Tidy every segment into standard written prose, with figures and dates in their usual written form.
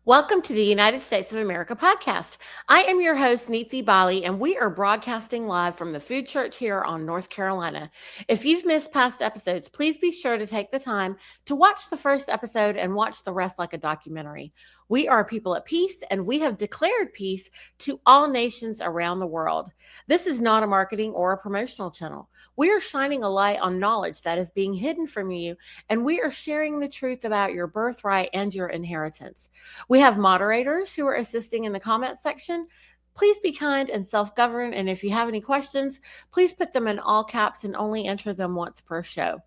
Welcome to the United States of America podcast. I am your host, Neethi Bali, and we are broadcasting live from the Food Church here on North Carolina. If you've missed past episodes, please be sure to take the time to watch the first episode and watch the rest like a documentary. We are people at peace, and we have declared peace to all nations around the world. This is not a marketing or a promotional channel. We are shining a light on knowledge that is being hidden from you, and we are sharing the truth about your birthright and your inheritance. We have moderators who are assisting in the comment section. Please be kind and self-govern. And if you have any questions, please put them in all caps and only enter them once per show.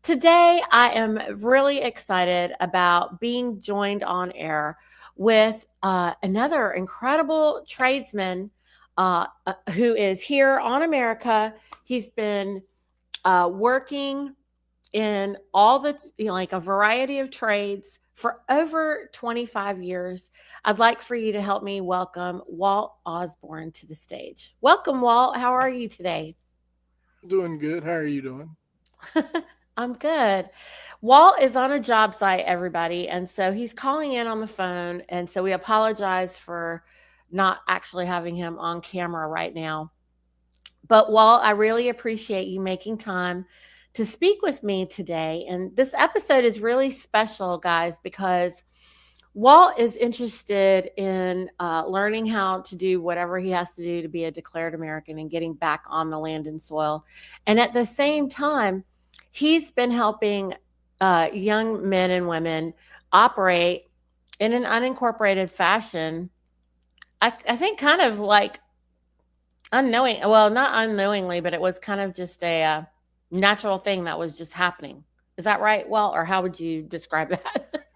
Today, I am really excited about being joined on air with another incredible tradesman who is here on America. He's been working in all the, like a variety of trades for over 25 years. I'd like for you to help me welcome Walt Osborne to the stage. Welcome, Walt. How are you today? Doing good. How are you doing? I'm good. Walt is on a job site, everybody. And so he's calling in on the phone. And so we apologize for not actually having him on camera right now. But Walt, I really appreciate you making time to speak with me today. And this episode is really special, guys, because Walt is interested in learning how to do whatever he has to do to be a declared American and getting back on the land and soil. And at the same time, he's been helping young men and women operate in an unincorporated fashion. I think kind of like unknowing, well, not unknowingly, but it was kind of just a natural thing that was just happening. Is that right? Well, or how would you describe that?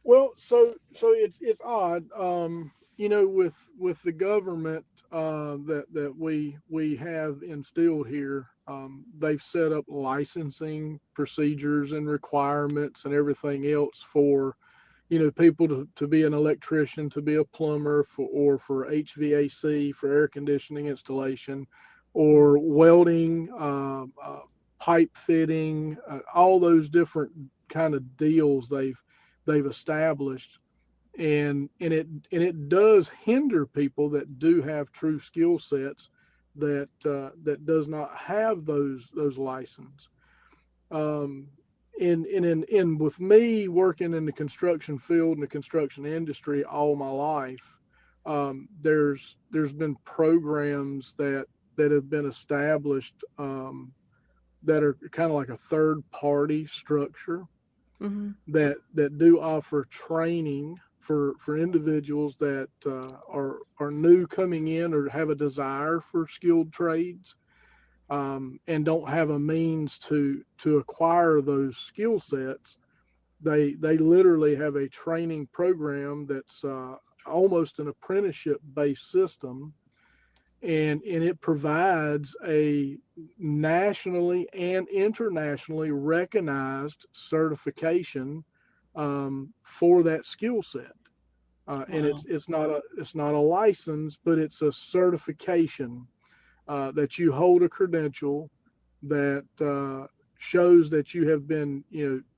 Well, so it's odd, with the government that we have instilled here. They've set up licensing procedures and requirements and everything else for people to be an electrician, to be a plumber, or for HVAC, for air conditioning installation, or welding, pipe fitting, all those different kind of deals they've established, and it does hinder people that do have true skill sets that does not have those license. Um, and with me working in the construction field and the construction industry all my life, there's been programs that have been established, that are kind of like a third party structure Hmm. that do offer training for individuals that are new coming in or have a desire for skilled trades, and don't have a means to acquire those skill sets. They literally have a training program that's almost an apprenticeship based system, and it provides a nationally and internationally recognized certification, for that skill set. And Wow. it's not a license, but it's a certification, that you hold a credential that shows that you have been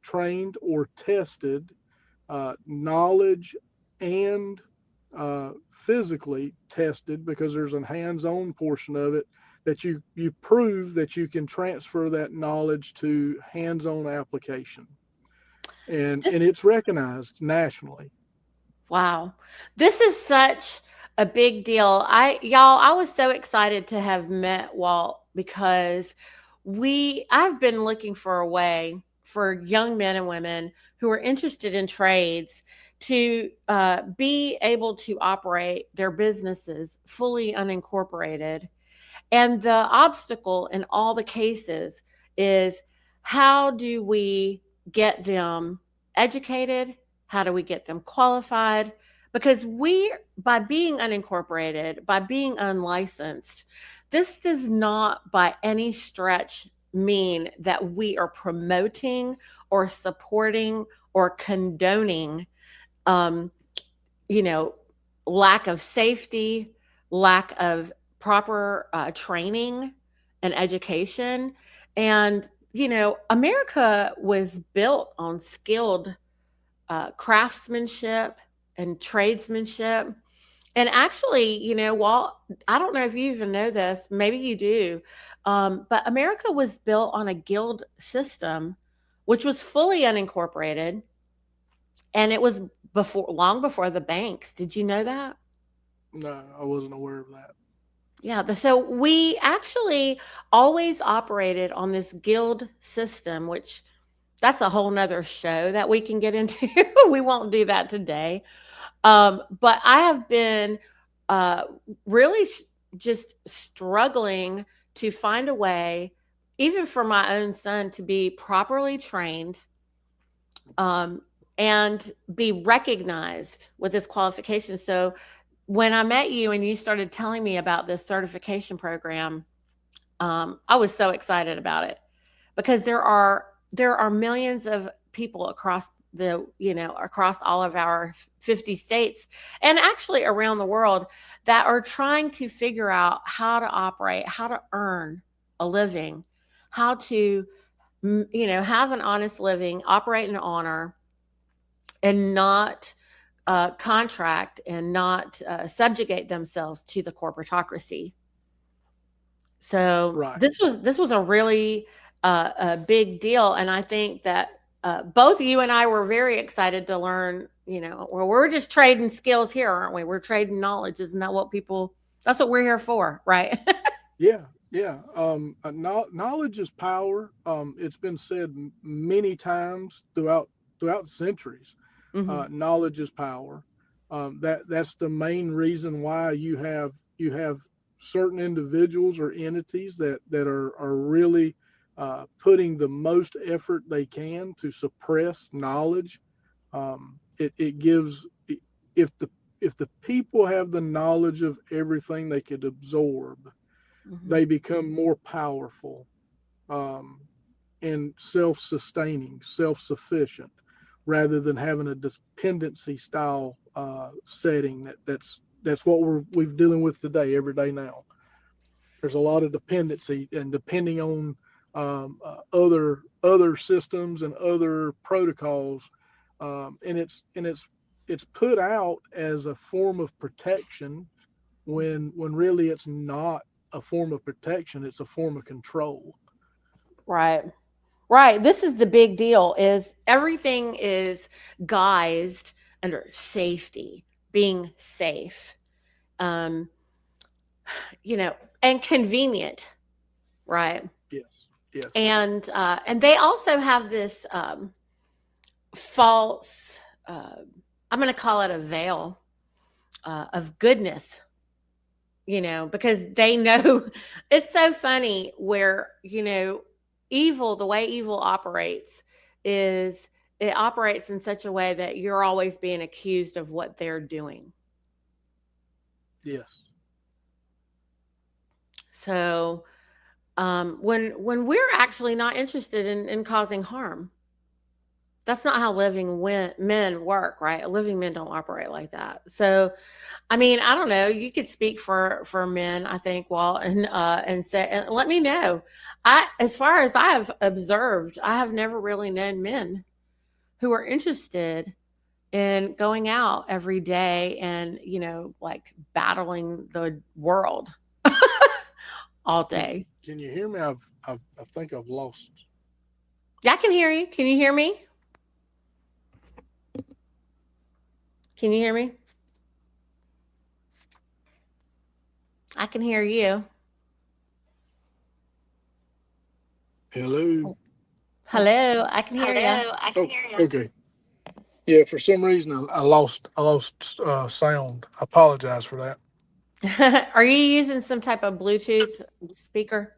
trained or tested, knowledge and physically tested, because there's a hands-on portion of it that you prove that you can transfer that knowledge to hands-on application, and This, and it's recognized nationally. wow. This is such a big deal. I was so excited to have met Walt because I've been looking for a way for young men and women who are interested in trades to be able to operate their businesses fully unincorporated. And the obstacle in all the cases is, how do we get them educated? How do we get them qualified? Because by being unincorporated, by being unlicensed, this does not by any stretch mean that we are promoting or supporting or condoning, um, you know, lack of safety, lack of proper training and education. And, America was built on skilled craftsmanship and tradesmanship. And actually, Walt, I don't know if you even know this, maybe you do, but America was built on a guild system, which was fully unincorporated, and it was long before the banks. Did you know that? No, I wasn't aware of that. Yeah, so we actually always operated on this guild system, which that's a whole nother show that we can get into. We won't do that today. But I have been uh, really just struggling to find a way, even for my own son, to be properly trained, um, and be recognized with this qualification. So when I met you and you started telling me about this certification program, I was so excited about it, because there are millions of people across across all of our 50 states, and actually around the world, that are trying to figure out how to operate, how to earn a living, how to have an honest living, operate in honor, and not contract and not subjugate themselves to the corporatocracy. So Right. this was a really a big deal, and I think that both you and I were very excited to learn. Well, we're just trading skills here, aren't we? We're trading knowledge. Isn't that what people? That's what we're here for, right? Yeah. Yeah. Knowledge is power. It's been said many times throughout centuries. Hmm. Knowledge is power. That's the main reason why you have certain individuals or entities that are really putting the most effort they can to suppress knowledge. It gives, if the people have the knowledge of everything they could absorb, Hmm. they become more powerful, um, and self-sustaining, self-sufficient, rather than having a dependency style setting. That's what we're dealing with today, every day now. There's a lot of dependency and depending on other systems and other protocols, and it's put out as a form of protection, when really it's not a form of protection. It's a form of control. Right. Right. This is the big deal, is everything is guised under safety, being safe, um, and convenient, right? Yes. Yes. And they also have this false, I'm going to call it a veil of goodness, because they know. It's so funny where, evil, the way evil operates is it operates in such a way that you're always being accused of what they're doing. Yes. So when we're actually not interested in causing harm, that's not how living men work, right? Living men don't operate like that. So I mean, I don't know. You could speak for men, I think, Walt, and say, and let me know. As far as I have observed, I have never really known men who are interested in going out every day and like battling the world all Can, day. can you hear me? I think I've lost. Yeah, I can hear you. Can you hear me? Can you hear me? I can hear you. Hello. Hello, I can hear you. Hello, I can hear you. Okay. Yeah, for some reason I lost sound. I apologize for that. Are you using some type of Bluetooth speaker?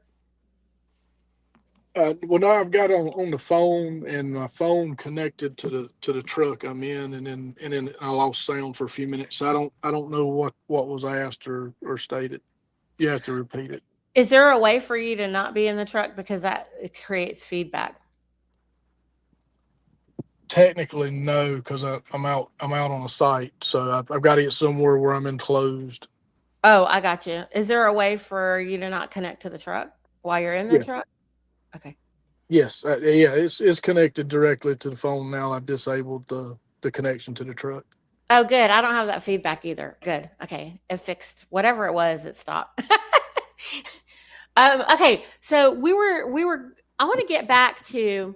Well, now I've got on the phone, and my phone connected to the truck I'm in, and then I lost sound for a few minutes. So I don't know what was asked or stated. You have to repeat it. Is there a way for you to not be in the truck, because that it creates feedback? Technically, no, because I'm out on a site, so I've got to get somewhere where I'm enclosed. Oh, I got you. Is there a way for you to not connect to the truck while you're in the Yes. truck? Okay. Yes, yeah, it's connected directly to the phone now. I've disabled the connection to the truck. Oh, good. I don't have that feedback either. Good. Okay. It fixed whatever it was, it stopped. Okay. So I want to get back to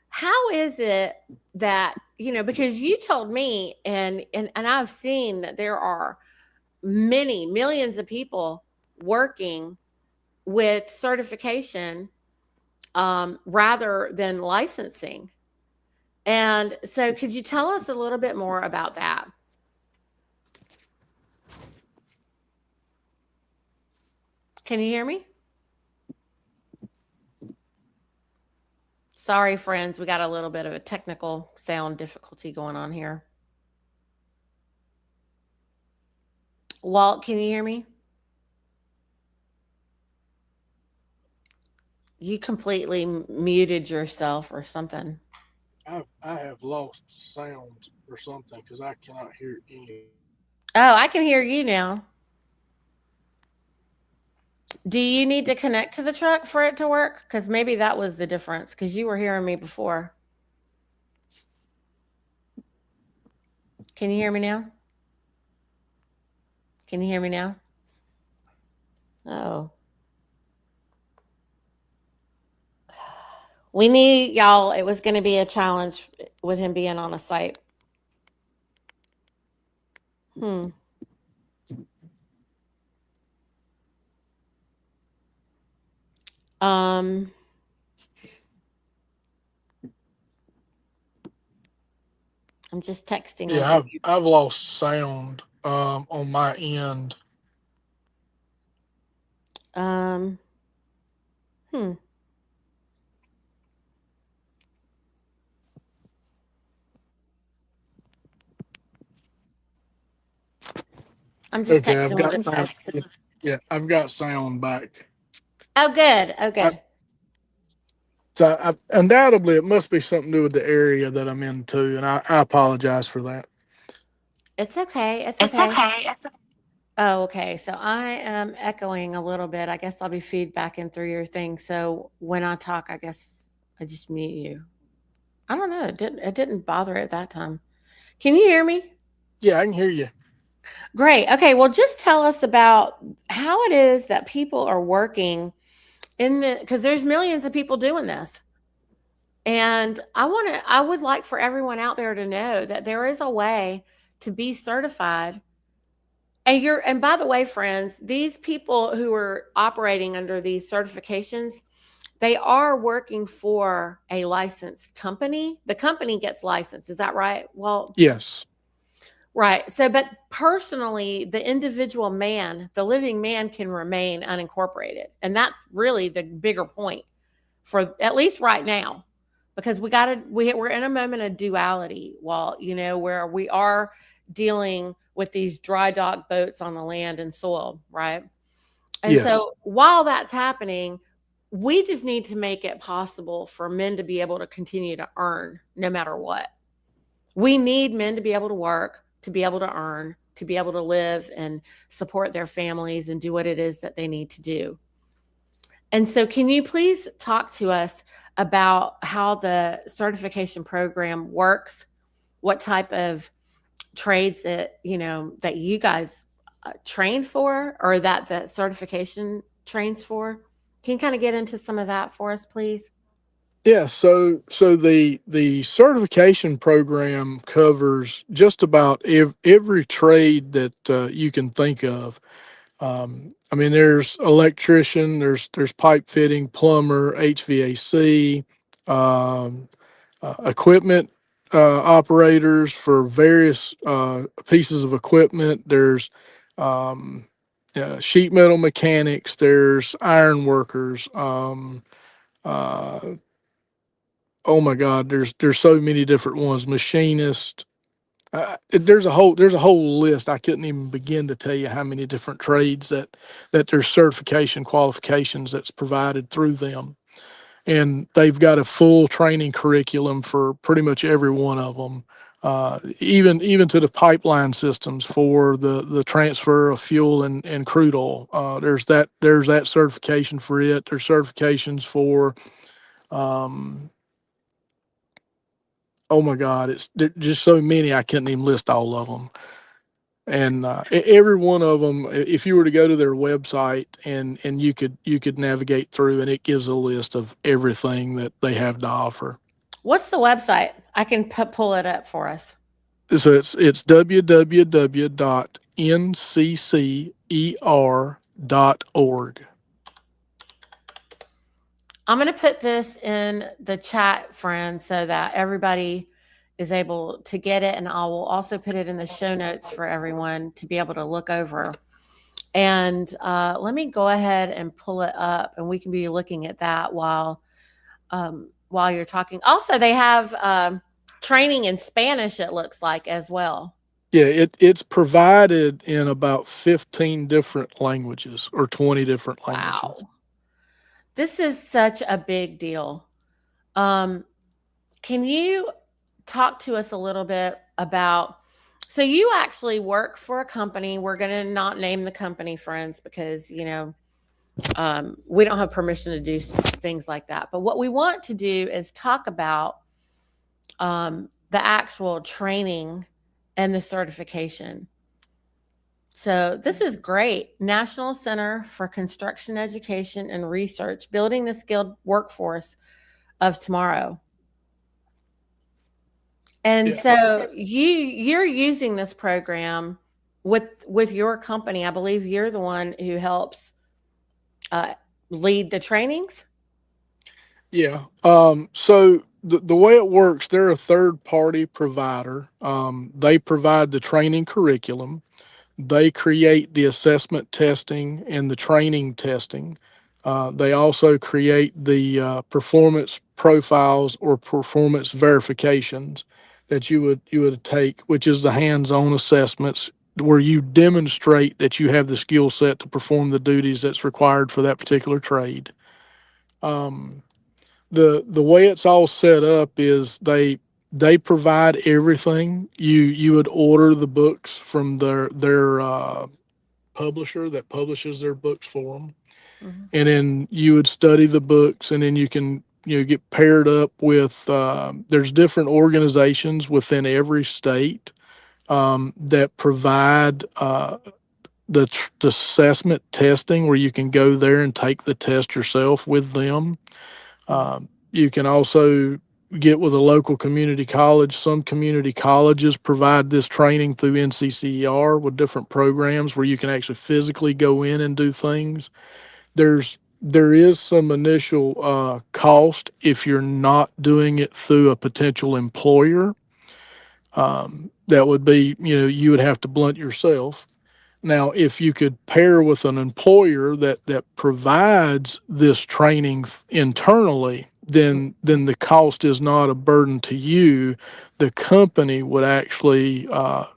how is it that, because you told me and I've seen that there are many millions of people working with certification rather than licensing. And so, could you tell us a little bit more about that? Can you hear me? Sorry, friends, we got a little bit of a technical sound difficulty going on here. Walt, can you hear me? You completely muted yourself or something. I have lost sound or something because I cannot hear any. Oh, I can hear you now. Do you need to connect to the truck for it to work? Because maybe that was the difference because you were hearing me before. Can you hear me now? Can you hear me now? Oh. We knew, y'all, it was going to be a challenge with him being on a site. Hmm. Um, I'm just texting him. Yeah, I've lost sound on my end. Um, hmm. I'm just Okay, I've texting got with him. sound. Yeah, I've got sound back. Oh, good. Oh, I, good. undoubtedly, it must be something to do with the area that I'm in too, and I apologize for that. It's okay. It's It's okay. okay. Oh, okay. So I am echoing a little bit. I guess I'll be feedbacking through your thing. So when I talk, I guess I just mute you. I don't know. It didn't bother at that time. Can you hear me? Yeah, I can hear you. Great. Okay. Well, just tell us about how it is that people are working because there's millions of people doing this. And I would like for everyone out there to know that there is a way to be certified. And by the way, friends, these people who are operating under these certifications, they are working for a licensed company. The company gets licensed. Is that right? Well, Yes. right. So, but personally, the individual man, the living man can remain unincorporated. And that's really the bigger point for at least right now, because we're in a moment of duality, where we are dealing with these dry dock boats on the land and soil, right? And Yes. so while that's happening, we just need to make it possible for men to be able to continue to earn no matter what. We need men to be able to work, to be able to earn, to be able to live and support their families and do what it is that they need to do. And so, can you please talk to us about how the certification program works? What type of trades that you guys train for, or that the certification trains for? Can you kind of get into some of that for us, please? Yeah, so the certification program covers just about every trade that you can think of. I mean, there's electrician, there's pipe fitting, plumber, HVAC, um, equipment operators for various pieces of equipment. There's um, sheet metal mechanics. There's iron workers. Uh, oh my God, there's so many different ones. Machinist. There's a whole list. I couldn't even begin to tell you how many different trades that there's certification qualifications that's provided through them, and they've got a full training curriculum for pretty much every one of them. Even to the pipeline systems for the transfer of fuel and crude oil. There's that certification for it. There's certifications for um, Oh my God, just so many I couldn't even list all of them. And every one of them, if you were to go to their website and you could navigate through, and it gives a list of everything that they have to offer. What's the website? I can pull it up for us. So it's www.nccer.org. I'm going to put this in the chat, friends, so that everybody is able to get it. And I will also put it in the show notes for everyone to be able to look over. And let me go ahead and pull it up, and we can be looking at that while you're talking. Also, they have training in Spanish, it looks like, as well. Yeah, it's provided in about 15 different languages or 20 different languages. Wow. This is such a big deal. Um, can you talk to us a little bit about? So, you actually work for a company. We're going to not name the company, friends, because, we don't have permission to do things like that. But what we want to do is talk about the actual training and the certification. So, this is great. National Center for Construction Education and Research, building the skilled workforce of tomorrow. And Yeah. so you're using this program with your company. I believe you're the one who helps uh, lead the trainings. Yeah. So the way it works, they're a third party provider. They provide the training curriculum. They create the assessment testing and the training testing. They also create the performance profiles or performance verifications that you would take, which is the hands-on assessments where you demonstrate that you have the skill set to perform the duties that's required for that particular trade. Um, the way it's all set up is they provide everything. You would order the books from their publisher that publishes their books for them, Mm-hmm. and then you would study the books, and then you can get paired up with. There's different organizations within every state that provide the assessment testing, where you can go there and take the test yourself with them. You can also get with a local community college. Some community colleges provide this training through NCCER with different programs where you can actually physically go in and do things. There is some initial cost if you're not doing it through a potential employer. That would be, you would have to blunt yourself. Now, if you could pair with an employer that provides this training internally, then the cost is not a burden to you. The company would actually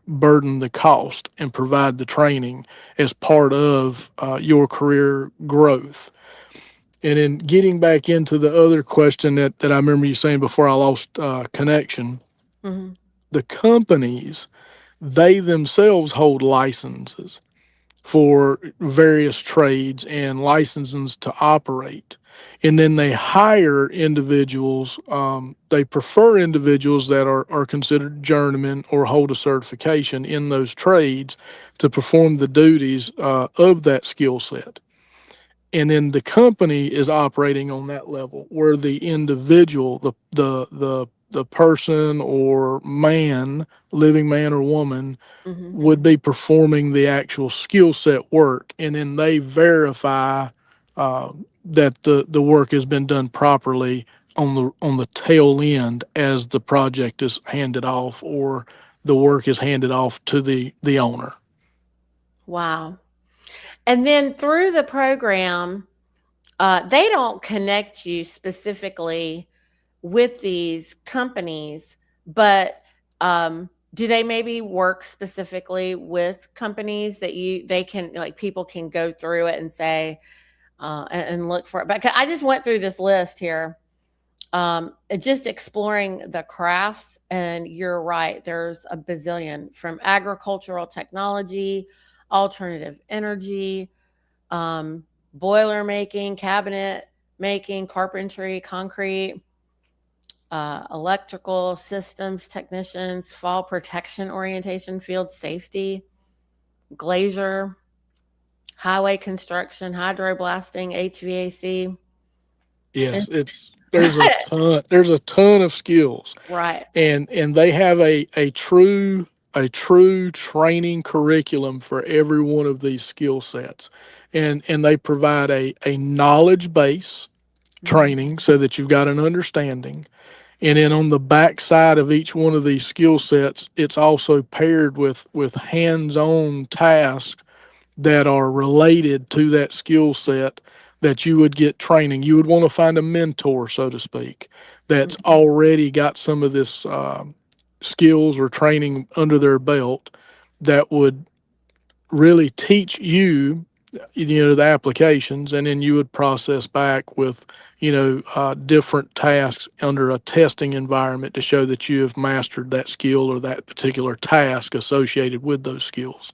burden the cost and provide the training as part of your career growth. And then getting back into the other question that I remember you saying before I lost connection, Mm-hmm. the companies, they themselves hold licenses for various trades and licenses to operate. And then they hire individuals, they prefer individuals that are considered journeymen or hold a certification in those trades to perform the duties of that skill set. And then the company is operating on that level where the individual, the person or man, living man or woman, Mm-hmm. would be performing the actual skill set work, and then they verify that the work has been done properly on the tail end as the project is handed off or the work is handed off to the owner. Wow. And then through the program, they don't connect you specifically with these companies, but do they maybe work specifically with companies that they can, like, people can go through it and say and look for it? But I just went through this list here, just exploring the crafts, and you're right. There's a bazillion, from agricultural technology, alternative energy, um, boiler making, cabinet making, carpentry, concrete, electrical systems technicians, fall protection orientation, field safety, glazier, highway construction, hydroblasting, HVAC. Yes, there's a ton of skills, Right. and they have a true training curriculum for every one of these skill sets, and they provide a knowledge base Mm-hmm. training so that you've got an understanding. And then on the back side of each one of these skill sets, it's also paired with hands-on tasks that are related to that skill set that you would get training. You would want to find a mentor, so to speak, that's Mm-hmm. already got some of this skills or training under their belt that would really teach you, the applications, and then you would process back with, different tasks under a testing environment to show that you have mastered that skill or that particular task associated with those skills.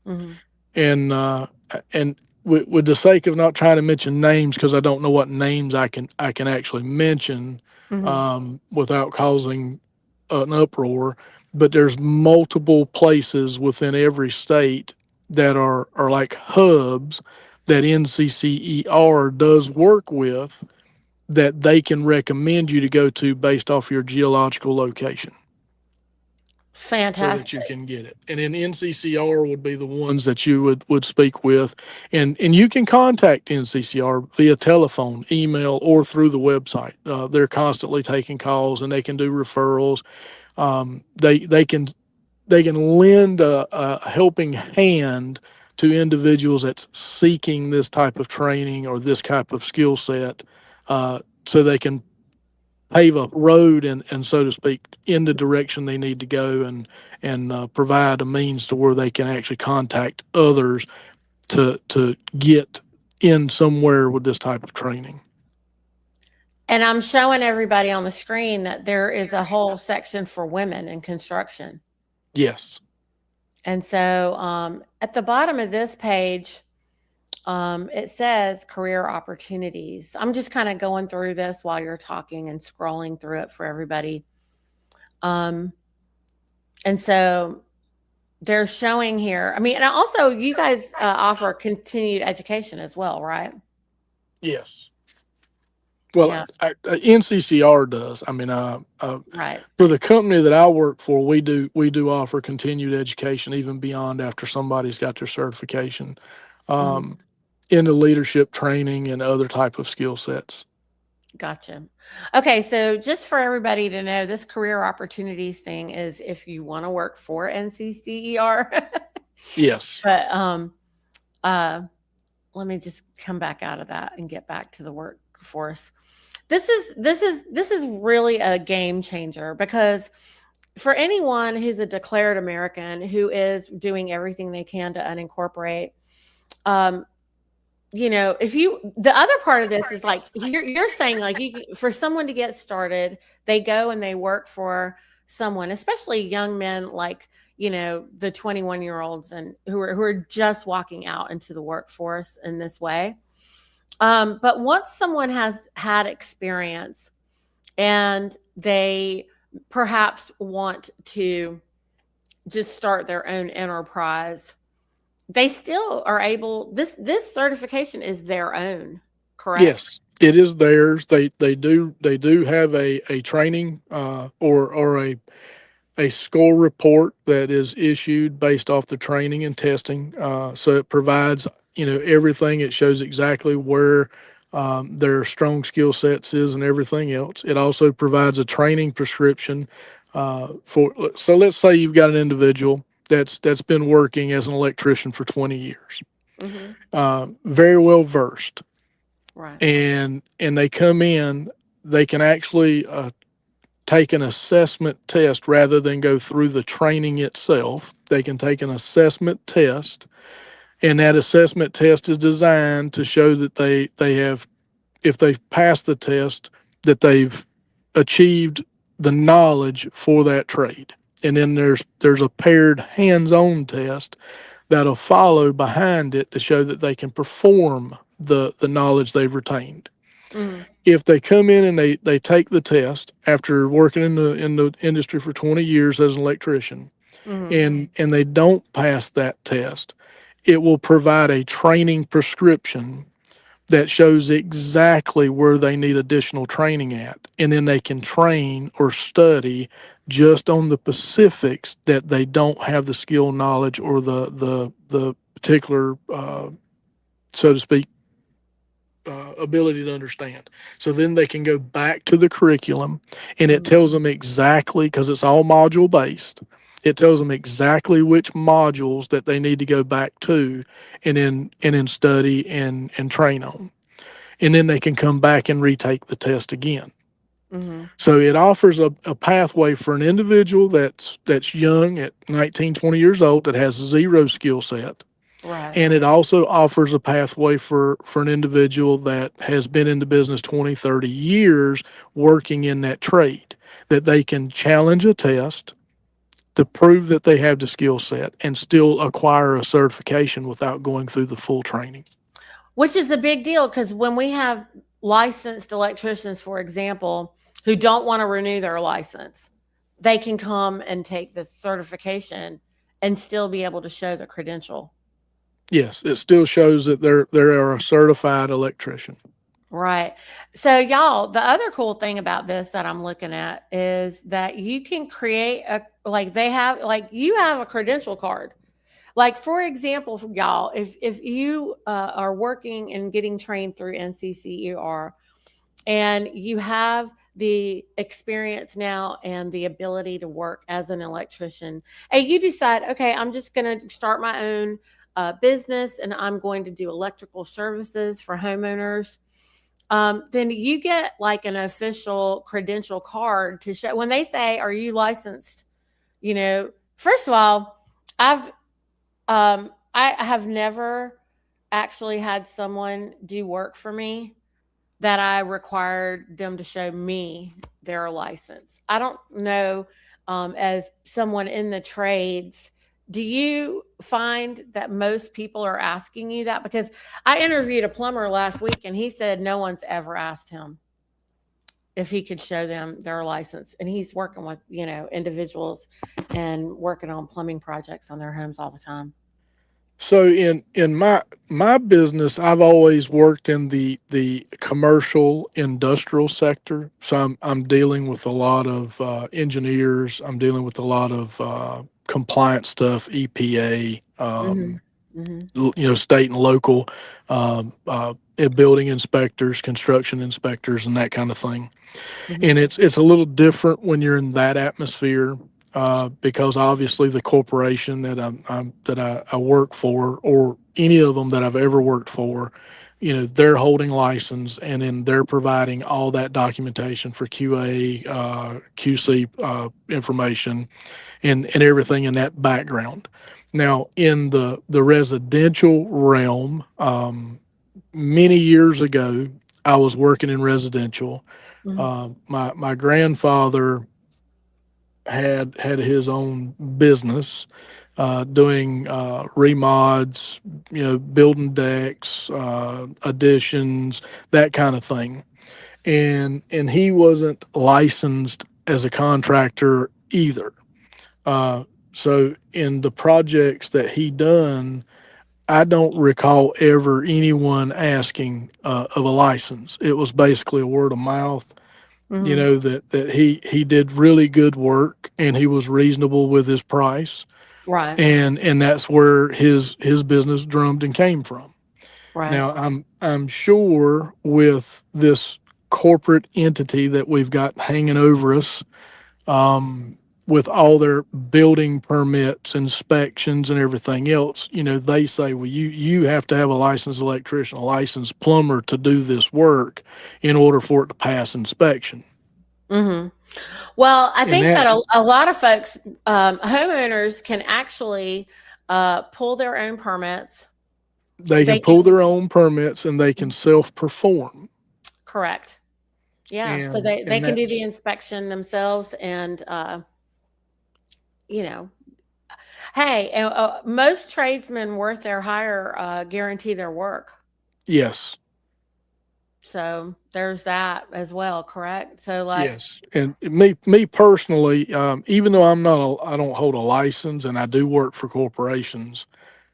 Mm-hmm. And with the sake of not trying to mention names, because I don't know what names I can actually mention Mm-hmm. without causing an uproar, but there's multiple places within every state that are like hubs that NCCER does work with, that they can recommend you to go to based off your geological location so that you Fantastic. can get it. And then NCCR would be the ones that you would speak with, and you can contact NCCR via telephone, email, or through the website. They're constantly taking calls, and they can do referrals. They can lend a helping hand to individuals that's seeking this type of training or this type of skill set, so they can pave a road and so to speak in the direction they need to go, and provide a means to where they can actually contact others to get in somewhere with this type of training. And I'm showing everybody on the screen that there is a whole section for women in construction. Yes. And so at the bottom of this page, it says career opportunities. I'm just kind of going through this while you're talking and scrolling through it for everybody. Um, and so they're showing here. I mean, and also you guys offer continued education as well, right? Yes. Well, Yeah. NCCR does. I mean, Right. for the company that I work for, we do offer continued education even beyond after somebody's got their certification, Hmm. um, into leadership training and other type of skill sets. Gotcha. Okay, so just for everybody to know, this career opportunities thing is if you want to work for NCCER. Yes. But uh, let me just come back out of that and get back to the workforce. This is really a game changer, because for anyone who's a declared American who is doing everything they can to unincorporate, um, if you the other part of this is like you're saying, like, for someone to get started, they go and they work for someone, especially young men, like, the 21-year-olds and who are just walking out into the workforce in this way. But once someone has had experience and they perhaps want to just start their own enterprise, they still are able, this certification is their own, correct? Yes, it is theirs. They do have a training, or a score report that is issued based off the training and testing. So it provides, everything. It shows exactly where their strong skill sets is and everything else. It also provides a training prescription for. So let's say you've got an individual that's been working as an electrician for 20 years, Hmm. very well versed, Right. and they come in. They can actually take an assessment test rather than go through the training itself. They can take an assessment test, and that assessment test is designed to show that they have, if they've passed the test, that they've achieved the knowledge for that trade. And then there's a paired hands-on test that'll follow behind it to show that they can perform the knowledge they've retained. Hmm. If they come in and they take the test after working in the industry for 20 years as an electrician, and they don't pass that test, it will provide a training prescription that shows exactly where they need additional training at. And then they can train or study just on the specifics that they don't have the skill knowledge or the particular, so to speak, ability to understand. So then they can go back to the curriculum and it tells them exactly, because it's all module based, it tells them exactly which modules that they need to go back to and then study and train on. And then they can come back and retake the test again. So it offers a pathway for an individual that's young at 19, 20 years old that has zero skill set. Right. And it also offers a pathway for an individual that has been in the business 20, 30 years working in that trade, that they can challenge a test to prove that they have the skill set and still acquire a certification without going through the full training. Which is a big deal, because when we have licensed electricians, for example, who don't want to renew their license, they can come and take this certification and still be able to show the credential. Yes, it still shows that they're a certified electrician. Right. So, y'all, the other cool thing about this that I'm looking at is that you can create you have a credential card. Like, for example, y'all, if you are working and getting trained through NCCER and you have the experience now and the ability to work as an electrician, and you decide, okay, I'm just going to start my own business and I'm going to do electrical services for homeowners, then you get like an official credential card to show when they say, "Are you licensed?" First of all, I have never actually had someone do work for me that I required them to show me their license. I don't know, as someone in the trades, do you find that most people are asking you that? Because I interviewed a plumber last week and he said no one's ever asked him if he could show them their license. And he's working with, individuals and working on plumbing projects on their homes all the time. So in my business, I've always worked in the commercial industrial sector. So I'm dealing with a lot of engineers. I'm dealing with a lot of compliance stuff, EPA, state and local, building inspectors, construction inspectors, and that kind of thing. And it's a little different when you're in that atmosphere, because obviously the corporation that I work for, or any of them that I've ever worked for, they're holding license, and then they're providing all that documentation for QA, QC information, and everything in that background. Now, in the residential realm, many years ago, I was working in residential. My grandfather had his own business, doing remods, building decks, additions, that kind of thing, and he wasn't licensed as a contractor either. So in the projects that he done, I don't recall ever anyone asking of a license. It was basically a word of mouth, that he did really good work and he was reasonable with his price. Right. And that's where his business drummed and came from. Right. Now I'm sure with this corporate entity that we've got hanging over us, with all their building permits, inspections, and everything else, they say, well, you have to have a licensed electrician, a licensed plumber to do this work in order for it to pass inspection. Well, I And think that that's, a lot of folks, homeowners, can actually pull their own permits. they can pull their own permits and they can self-perform. Correct. Yeah. So And they can do the that's, inspection themselves, and hey, most tradesmen worth their hire guarantee their work. yes. So there's that as well, correct? So like, Yes, and me personally, even though I don't hold a license, and I do work for corporations.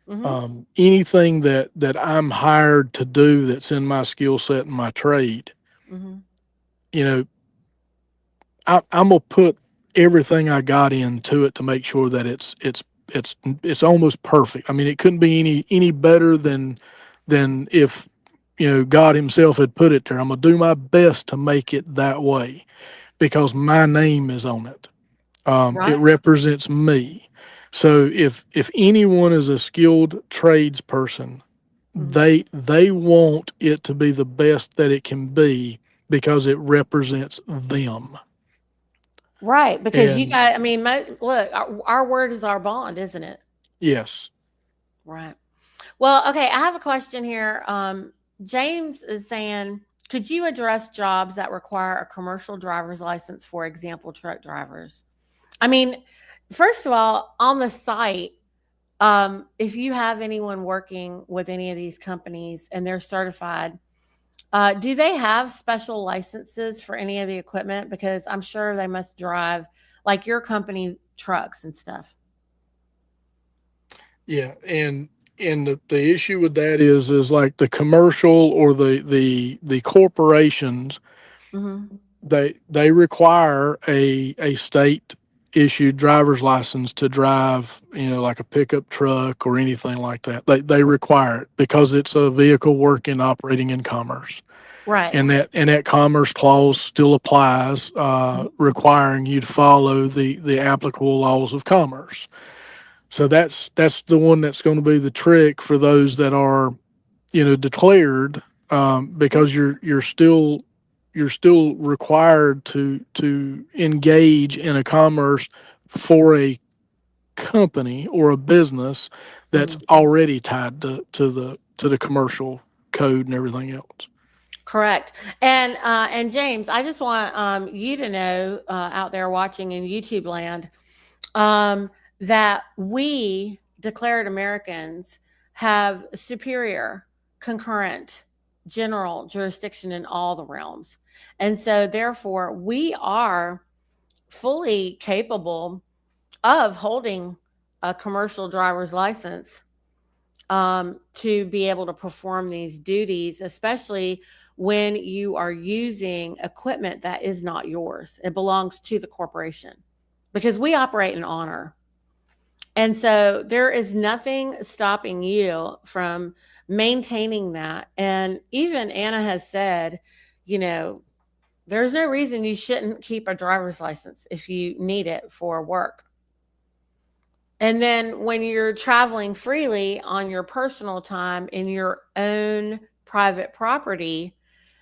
mm-hmm, Anything that I'm hired to do that's in my skill set and my trade, mm-hmm, you know, I'm gonna put everything I got into it to make sure that it's almost perfect. I mean, it couldn't be any better than if God Himself had put it there. I'm gonna do my best to make it that way because my name is on it. It right, represents me. So if anyone is a skilled tradesperson, mm-hmm. they want it to be the best that it can be because it represents them. Right, because you And got, I mean, look, our word is our bond, isn't it? yes, Right. Well, okay, I have a question here. James is saying, could you address jobs that require a commercial driver's license, for example, truck drivers? I mean, first of all, on the site, if you have anyone working with any of these companies and they're certified, do they have special licenses for any of the equipment? Because I'm sure they must drive like your company trucks and stuff. yeah, and the issue with that is like the commercial or the corporations, Hmm. they require a state issued driver's license to drive, like a pickup truck or anything like that. They require it because it's a vehicle working operating in commerce. Right. And that commerce clause still applies, requiring you to follow the applicable laws of commerce. So that's the one that's going to be the trick for those that are declared, because you're still required to engage in a commerce for a company or a business that's Mhm. already tied to the commercial code and everything else. Correct. And James, I just want you to know out there watching in YouTube land, um, that we declared Americans have superior, concurrent, general jurisdiction in all the realms, and so therefore we are fully capable of holding a commercial driver's license, to be able to perform these duties, especially when you are using equipment that is not yours. It belongs to the corporation because we operate in honor. And so there is nothing stopping you from maintaining that. And even Anna has said, you know, there's no reason you shouldn't keep a driver's license if you need it for work. And then when you're traveling freely on your personal time in your own private property,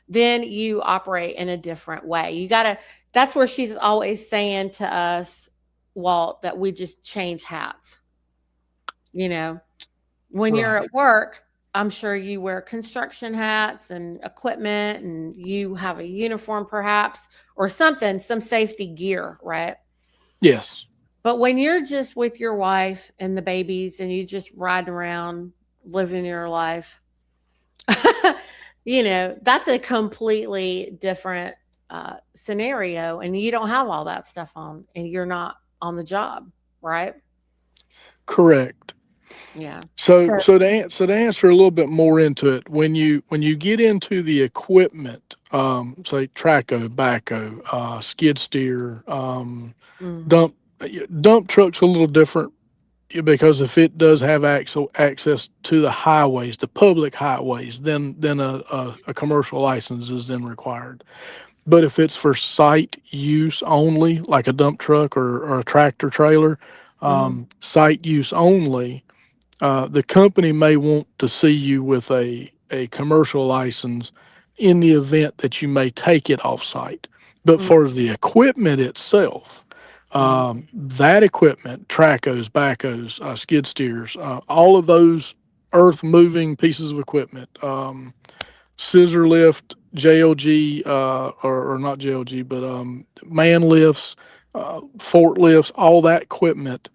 then you operate in a different way. You got to, that's where she's always saying to us, Walt, that we just change hats. You know, when you're Right. at work, I'm sure you wear construction hats and equipment and you have a uniform perhaps or something, some safety gear, right? Yes. But when you're just with your wife and the babies and you just riding around living your life, that's a completely different scenario. And you don't have all that stuff on and you're not on the job, right? Correct. Yeah. So So, so to answer a little bit more into it, when you get into the equipment, say traco, backhoe, skid steer, mhm, dump dump truck's a little different, because if it does have access to the highways, the public highways, then a commercial license is then required. But if it's for site use only, like a dump truck or a tractor trailer, mhm, site use only, the company may want to see you with a commercial license in the event that you may take it off site. But mhm, for the equipment itself, mhm, that equipment, tracos, backhoes, skid steers, all of those earth moving pieces of equipment, scissor lift, JLG, or not JLG, but man lifts, forklifts, all that equipment.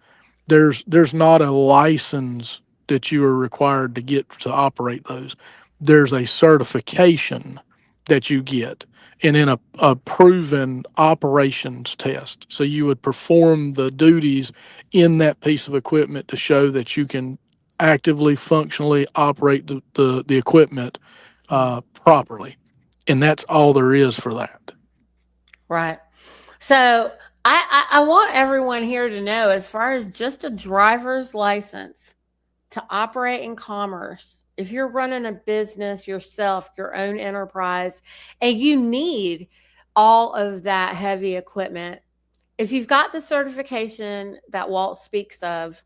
There's not a license that you are required to get to operate those. There's a certification that you get, and then a proven operations test. So you would perform the duties in that piece of equipment to show that you can actively, functionally operate the equipment properly. And that's all there is for that. Right. So I want everyone here to know, as far as just a driver's license to operate in commerce, if you're running a business yourself, your own enterprise, and you need all of that heavy equipment, if you've got the certification that Walt speaks of,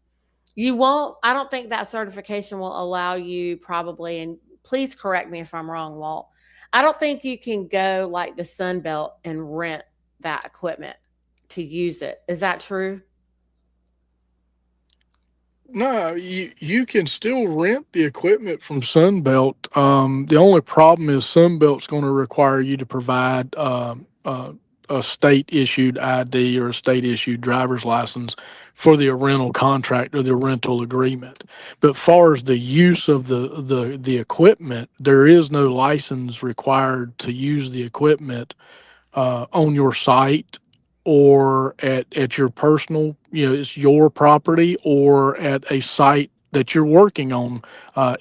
you won't, I don't think that certification will allow you, probably, and please correct me if I'm wrong, Walt. I don't think you can go like the Sun Belt and rent that equipment to use it. Is that true? No, you can still rent the equipment from Sunbelt. The only problem is Sunbelt's going to require you to provide a state issued ID or a state issued driver's license for the rental contract or the rental agreement. But far as the use of the equipment, there is no license required to use the equipment on your site or at your personal, it's your property, or at a site that you're working on.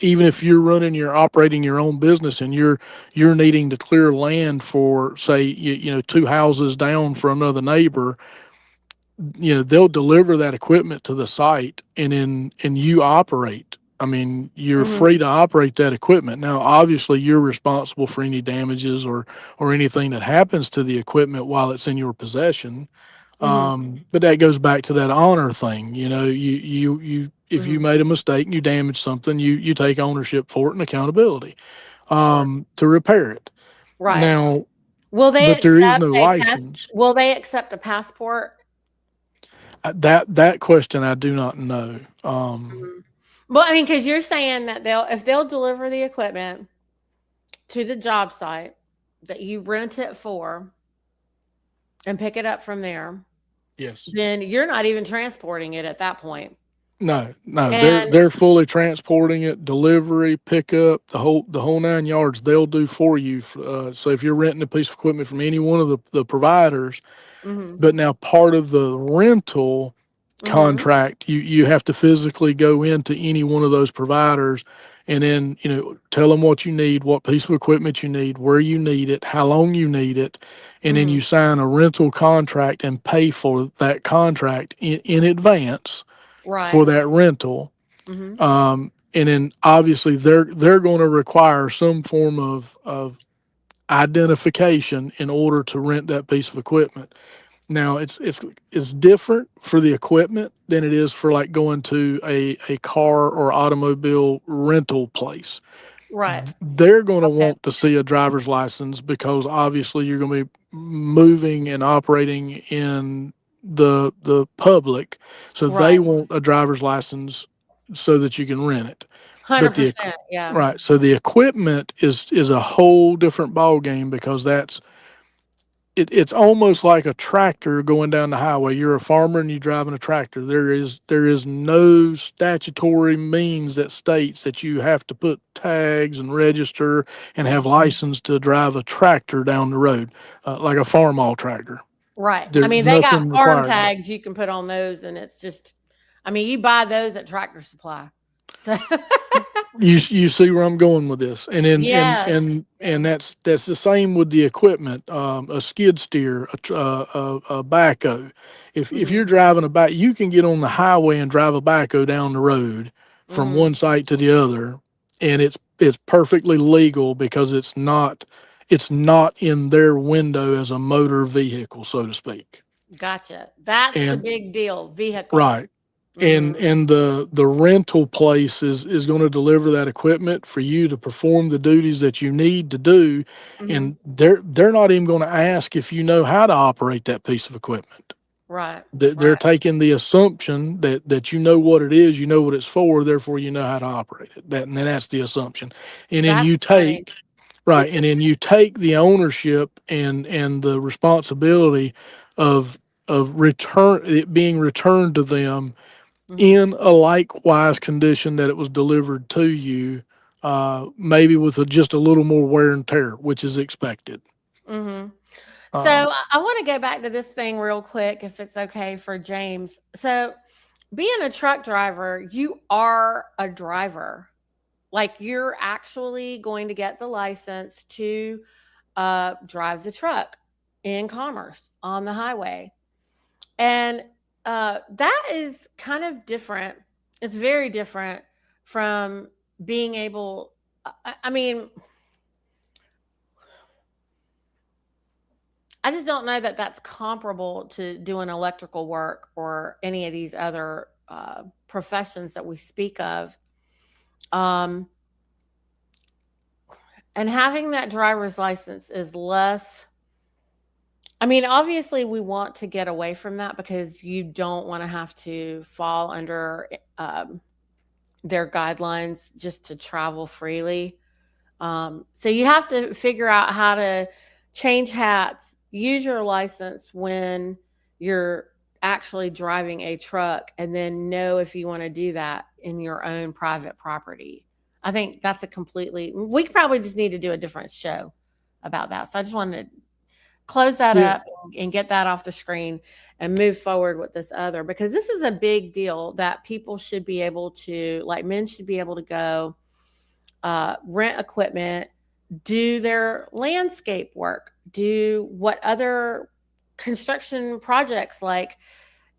Even if you're operating your own business and you're needing to clear land for, say, two houses down for another neighbor, they'll deliver that equipment to the site, and you operate. I mean, you're Mm-hmm. free to operate that equipment. Now, obviously, you're responsible for any damages or anything that happens to the equipment while it's in your possession. Mm-hmm. But that goes back to that honor thing. If you Mm-hmm. made a mistake and you damaged something, you take ownership for it and accountability Sure. to repair it. Right. Now, Will they but there is accept no a pass? license. Will they accept a passport? That question I do not know. Mhm. Well, I mean, because you're saying that if they'll deliver the equipment to the job site that you rent it for and pick it up from there, Yes. then you're not even transporting it at that point. No, no, they're And they're fully transporting it, delivery, pickup, the whole 9 yards. They'll do for you. So if you're renting a piece of equipment from any one of the providers, mm-hmm, but now part of the rental mm-hmm, contract, you have to physically go into any one of those providers, and then tell them what you need, what piece of equipment you need, where you need it, how long you need it, and then mm-hmm, you sign a rental contract and pay for that contract in advance for right, that rental. mm-hmm, And then obviously they're going to require some form of identification in order to rent that piece of equipment. Now it's different for the equipment than it is for like going to a car or automobile rental place. right, They're going to okay, want to see a driver's license because obviously you're going to be moving and operating in the public, so they right, want a driver's license so that you can rent it. But 100%, yeah, right, so the equipment is a whole different ball game because it's almost like a tractor going down the highway. You're a farmer and you're driving a tractor. There is no statutory means that states that you have to put tags and register and have license to drive a tractor down the road, like a farm all tractor. right. I There's mean, they got nothing farm required. tags you can put on those, and it's just, I mean, you buy those at Tractor Supply. So, You see where I'm going with this, and then yes, and that's the same with the equipment. A skid steer, a backhoe. If mm-hmm, you're driving a back, you can get on the highway and drive a backhoe down the road from mm-hmm, one site to the other, and it's perfectly legal because it's not in their window as a motor vehicle, so to speak. gotcha. That's the And big deal, vehicle. right, Mm-hmm, and the rental place is going to deliver that equipment for you to perform the duties that you need to do, mm-hmm, and they're not even going to ask if you know how to operate that piece of equipment. right, They're right. taking the assumption that you know what it is, you know what it's for, therefore you know how to operate it. And then that's the assumption, and then That's you funny. take right, and then you take the ownership and the responsibility of return it being returned to them Mhm. in a likewise condition that it was delivered to you, maybe with just a little more wear and tear, which is expected. Mm-hmm. So Um, I want to go back to this thing real quick, if it's okay for James. So, being a truck driver, you are a driver. Like, you're actually going to get the license to drive the truck in commerce on the highway. And that is kind of different. It's very different from being able, I mean, I just don't know that that's comparable to doing electrical work or any of these other professions that we speak of. Um, and having that driver's license is less. I mean, obviously, we want to get away from that because you don't want to have to fall under their guidelines just to travel freely. So you have to figure out how to change hats, use your license when you're actually driving a truck, and then know if you want to do that in your own private property. I think that's we probably just need to do a different show about that. So I just wanted to close that yeah, up and get that off the screen and move forward with this other, because this is a big deal that people should be able to, like, men should be able to go rent equipment, do their landscape work, do what other construction projects, like,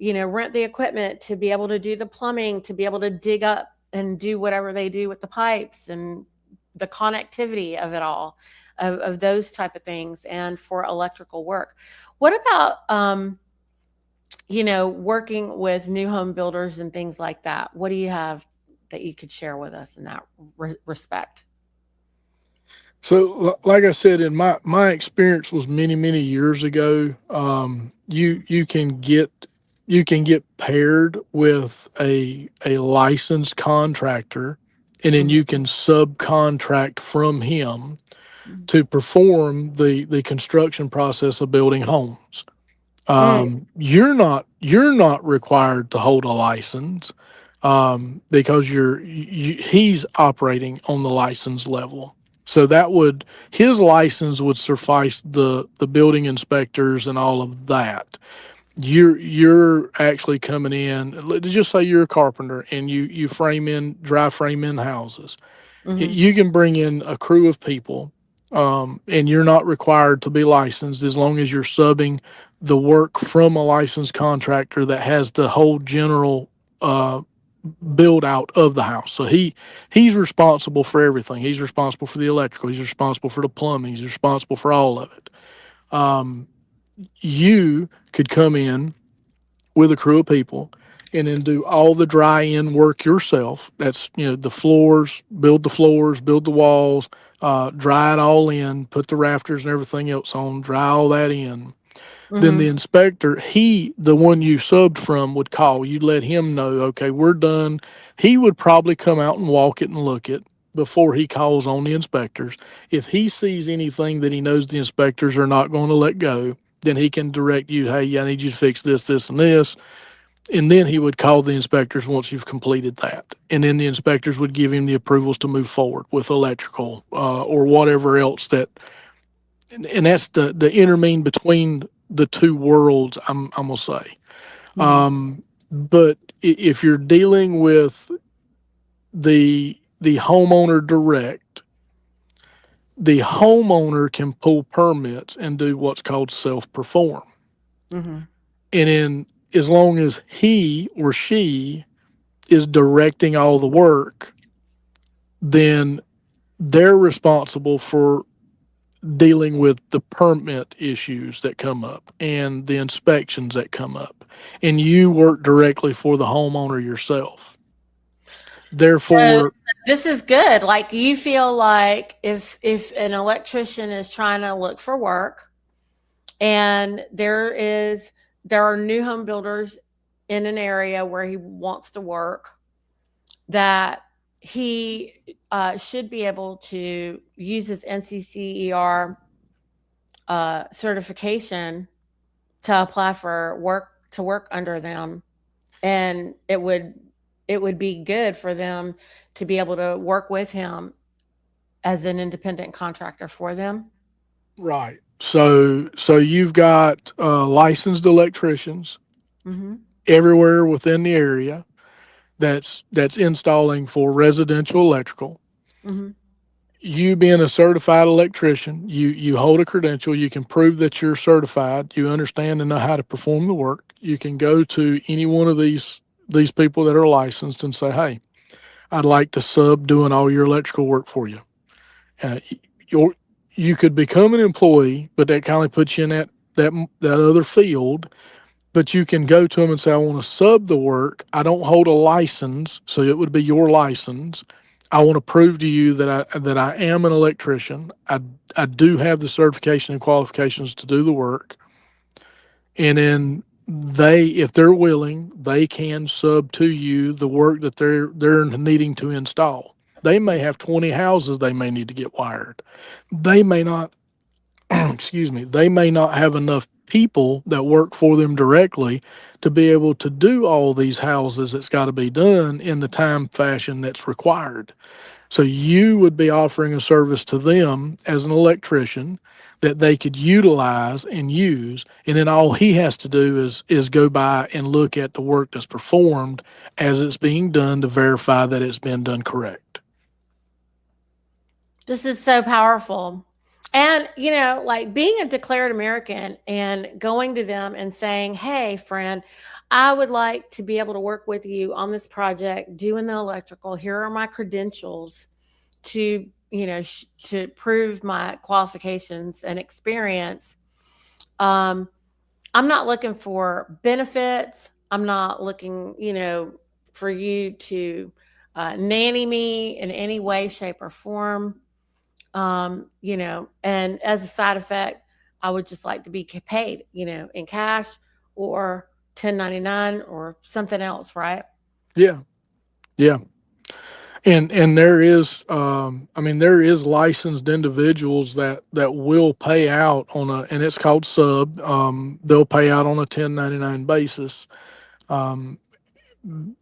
rent the equipment to be able to do the plumbing, to be able to dig up and do whatever they do with the pipes and the connectivity of it all, of those type of things, and for electrical work. What about working with new home builders and things like that? What do you have that you could share with us in that respect? so, like I said, in my experience was many years ago. You can get paired with a licensed contractor, and then Mhm. you can subcontract from him Mm. to perform the construction process of building homes. Mm. You're not required to hold a license, because he's operating on the license level. So his license would suffice the building inspectors and all of that. You're actually coming in. Let's just say you're a carpenter and you dry frame in houses. Mhm. You can bring in a crew of people, and you're not required to be licensed as long as you're subbing the work from a licensed contractor that has the whole general uh, build out of the house. So he's responsible for everything. He's responsible for the electrical. He's responsible for the plumbing. He's responsible for all of it. Um, you could come in with a crew of people and then do all the dry in work yourself. That's, the floors, build the walls, dry it all in, put the rafters and everything else on, dry all that in. Then the Mhm. inspector, the one you subbed from, would call. You'd let him know, okay, we're done. He would probably come out and walk it and look it before he calls on the inspectors. If he sees anything that he knows the inspectors are not going to let go, then he can direct you, hey, I need you to fix this, this, and this. And then he would call the inspectors once you've completed that. And then the inspectors would give him the approvals to move forward with electrical, or whatever else and that's the intermean between the two worlds, I'm gonna say. Mhm. But if you're dealing with the homeowner direct, the homeowner can pull permits and do what's called self perform. Mhm. And in as long as he or she is directing all the work, then they're responsible for dealing with the permit issues that come up and the inspections that come up. And you work directly for the homeowner yourself. So Therefore, this is good. Like, you feel like if an electrician is trying to look for work, and there are new home builders in an area where he wants to work, that he should be able to use his NCCER certification to apply for work, to work under them, and it would be good for them to be able to work with him as an independent contractor for them. Right. So you've got licensed electricians Mm-hmm. everywhere within the area that's installing for residential electrical. Mm-hmm. You being a certified electrician, you hold a credential, you can prove that you're certified, you understand and know how to perform the work. You can go to any one of these people that are licensed and say, "Hey, I'd like to sub doing all your electrical work for you." Uh, you you could become an employee, but that kind of puts you in that other field. But you can go to them and say, "I want to sub the work. I don't hold a license, so it would be your license. I want to prove to you that I am an electrician. I do have the certification and qualifications to do the work." And then if they're willing, they can sub to you the work that they're needing to install. They may have 20 houses they may need to get wired. They may not, excuse me, they may not have enough people that work for them directly to be able to do all these houses that's got to be done in the time fashion that's required. So you would be offering a service to them as an electrician that they could utilize and use, and then all he has to do is go by and look at the work that's performed as it's being done to verify that it's been done correct. This is so powerful. And, like being a declared American and going to them and saying, hey, friend, I would like to be able to work with you on this project, doing the electrical. Here are my credentials to, to prove my qualifications and experience. Um, I'm not looking for benefits. I'm not looking, for you to nanny me in any way, shape, or form. And as a side effect, I would just like to be paid, in cash or 1099 or something else, right? Yeah, yeah. And there is, I mean, there is licensed individuals that will pay out on and it's called sub. They'll pay out on a 1099 basis, um,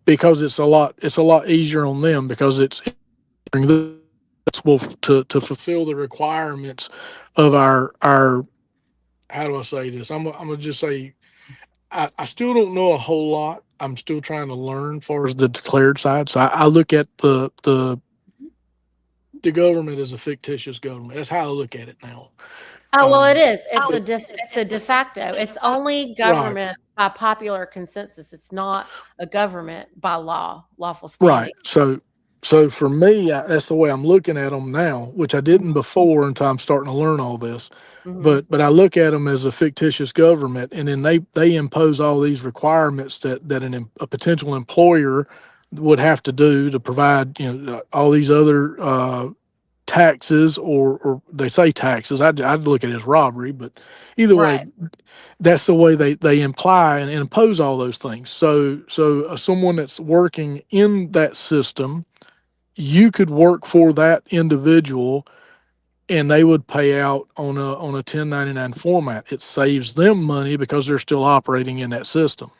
because it's a lot easier on them because it's to fulfill the requirements of our how do I say this? I'm gonna just say I still don't know a whole lot. I'm still trying to learn as far as the declared side. So I look at the government as a fictitious government. That's how I look at it now. Oh, well, it Um, is. but It's a de facto. It's only right, government by popular consensus. It's not a government by law, lawful right. standing. So for me, that's the way I'm looking at them now, which I didn't before until I'm starting to learn all this. Mm-hmm. But I look at them as a fictitious government, and then they impose all these requirements that a potential employer would have to do to provide, all these other taxes, or they say taxes. I'd look at it as robbery, but either way, Right. that's the way they imply and impose all those things. So someone that's working in that system, you could work for that individual and they would pay out on a 1099 format. It saves them money because they're still operating in that system.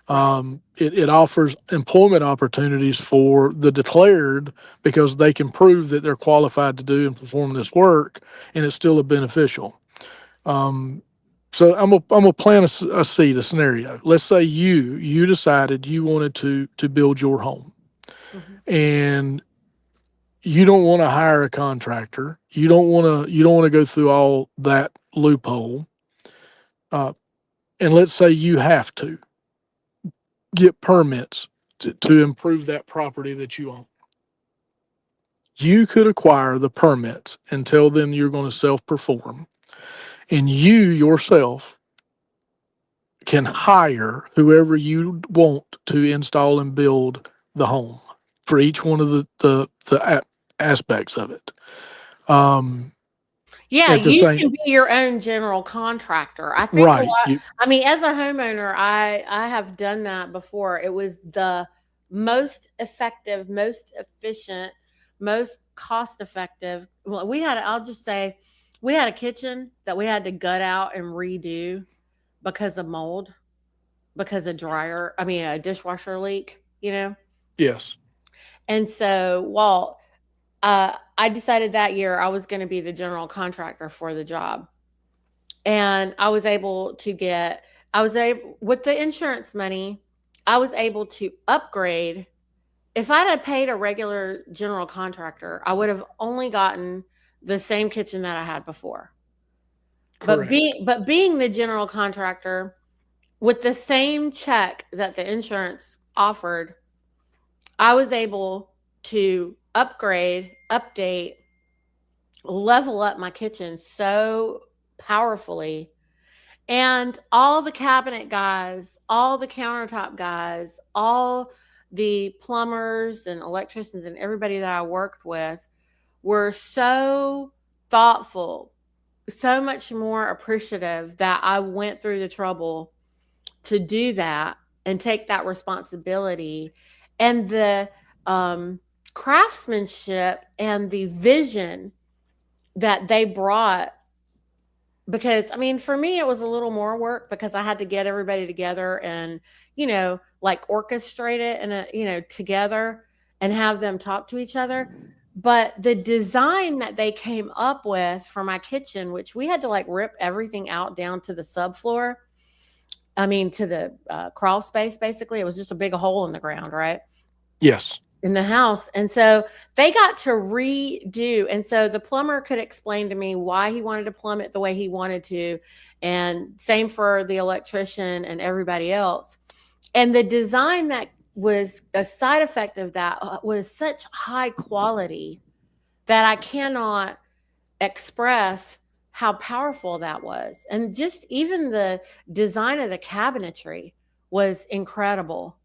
Right. It offers employment opportunities for the declared because they can prove that they're qualified to do and perform this work, and it's still a beneficial. Um, so I'm gonna plant a seed, a scenario. Let's say you decided you wanted to build your home, Mm-hmm. and you don't want to hire a contractor. You don't want to go through all that loophole. Uh, and let's say you have to get permits to improve that property that you own. You could acquire the permits and tell them you're going to self perform, and you yourself can hire whoever you want to install and build the home for each one of the aspects of it. Um, Yeah, at the you same can be your own general contractor. I think a right, lot. I mean, as a homeowner, I have done that before. It was the most effective, most efficient, most cost effective. Well, I'll just say, we had a kitchen that we had to gut out and redo because of mold, because of a dishwasher leak, yes, And so, while I decided that year I was going to be the general contractor for the job. And I was able to get, I was able, with the insurance money, I was able to upgrade. If I'd have paid a regular general contractor, I would have only gotten the same kitchen that I had before. But Correct. being the general contractor with the same check that the insurance offered, I was able to upgrade, update, level up my kitchen so powerfully. And all the cabinet guys, all the countertop guys, all the plumbers and electricians and everybody that I worked with were so thoughtful, so much more appreciative that I went through the trouble to do that and take that responsibility. And the craftsmanship and the vision that they brought, because I mean, for me it was a little more work because I had to get everybody together and, like orchestrate it and together and have them talk to each other. But the design that they came up with for my kitchen, which we had to like rip everything out down to the subfloor, I mean to the crawl space, basically it was just a big hole in the ground, right, Yes. in the house. And so they got to redo. And so the plumber could explain to me why he wanted to plumb it the way he wanted to. And same for the electrician and everybody else. And the design that was a side effect of that was such high quality that I cannot express how powerful that was. And just even the design of the cabinetry was incredible.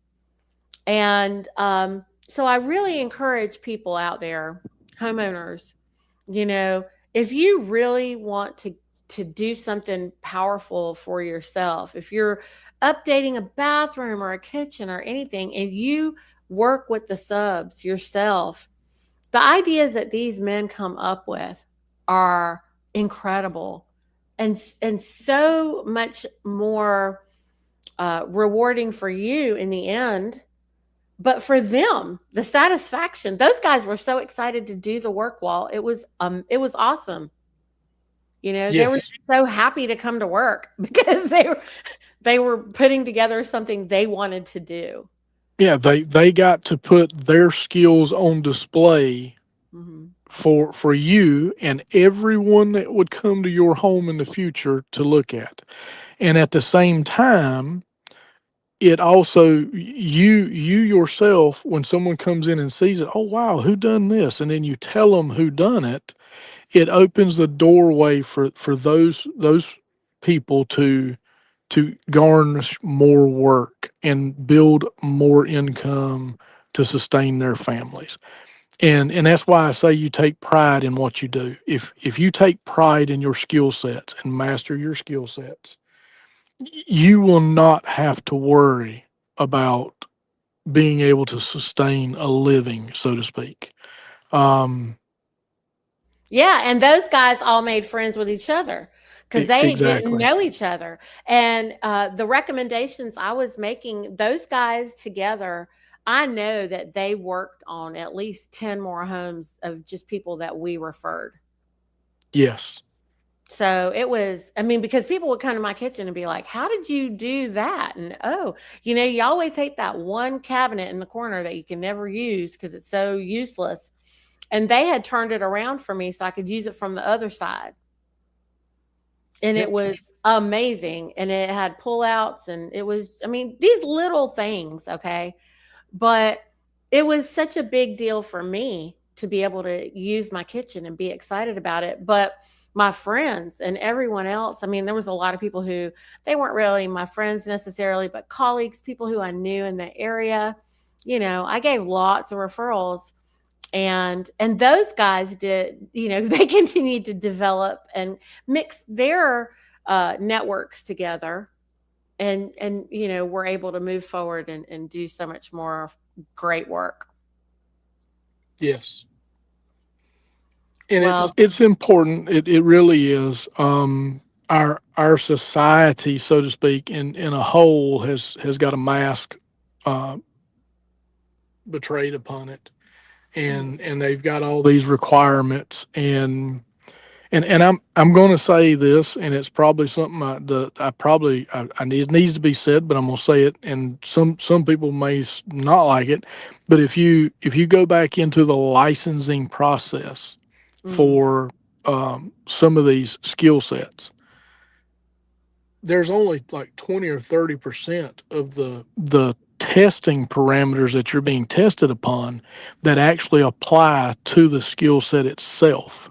And so I really encourage people out there, homeowners, you know, if you really want to do something powerful for yourself, if you're updating a bathroom or a kitchen or anything and you work with the subs yourself, the ideas that these men come up with are incredible and so much more rewarding for you in the end. But for them, the satisfaction, those guys were so excited to do the work wall. It was awesome. They were Yes. so happy to come to work because they were putting together something they wanted to do. Yeah, they got to put their skills on display Mhm. for you and everyone that would come to your home in the future to look at. And at the same time, it also you yourself, when someone comes in and sees it, oh wow, who done this? And then you tell them who done it, it opens the doorway for those people to garnish more work and build more income to sustain their families. And that's why I say you take pride in what you do. If you take pride in your skill sets and master your skill sets, you will not have to worry about being able to sustain a living, so to speak. Um, Yeah, and those guys all made friends with each other because they didn't exactly. know each other. And the recommendations I was making, those guys together, I know that they worked on at least 10 more homes of just people that we referred. Yes. So it was, I mean, because people would come to my kitchen and be like, how did you do that? And oh, you always hate that one cabinet in the corner that you can never use because it's so useless. And they had turned it around for me so I could use it from the other side. And it Yep. was amazing. And it had pullouts and it was, I mean, these little things, okay? But it was such a big deal for me to be able to use my kitchen and be excited about it. But my friends and everyone else, I mean, there was a lot of people who they weren't really my friends necessarily, but colleagues, people who I knew in the area. I gave lots of referrals and those guys did, they continued to develop and mix their networks together and we're able to move forward and do so much more great work. Yes. And Well, it's important. It really is. Our society, so to speak, in a whole has got a mask uh, betrayed upon it. and they've got all these requirements, and I'm going to say this, and it's probably something I need, it needs to be said, but I'm going to say it, and some people may not like it, but if you go back into the licensing process Mm. for some of these skill sets, there's only like 20 or 30% of the testing parameters that you're being tested upon that actually apply to the skill set itself.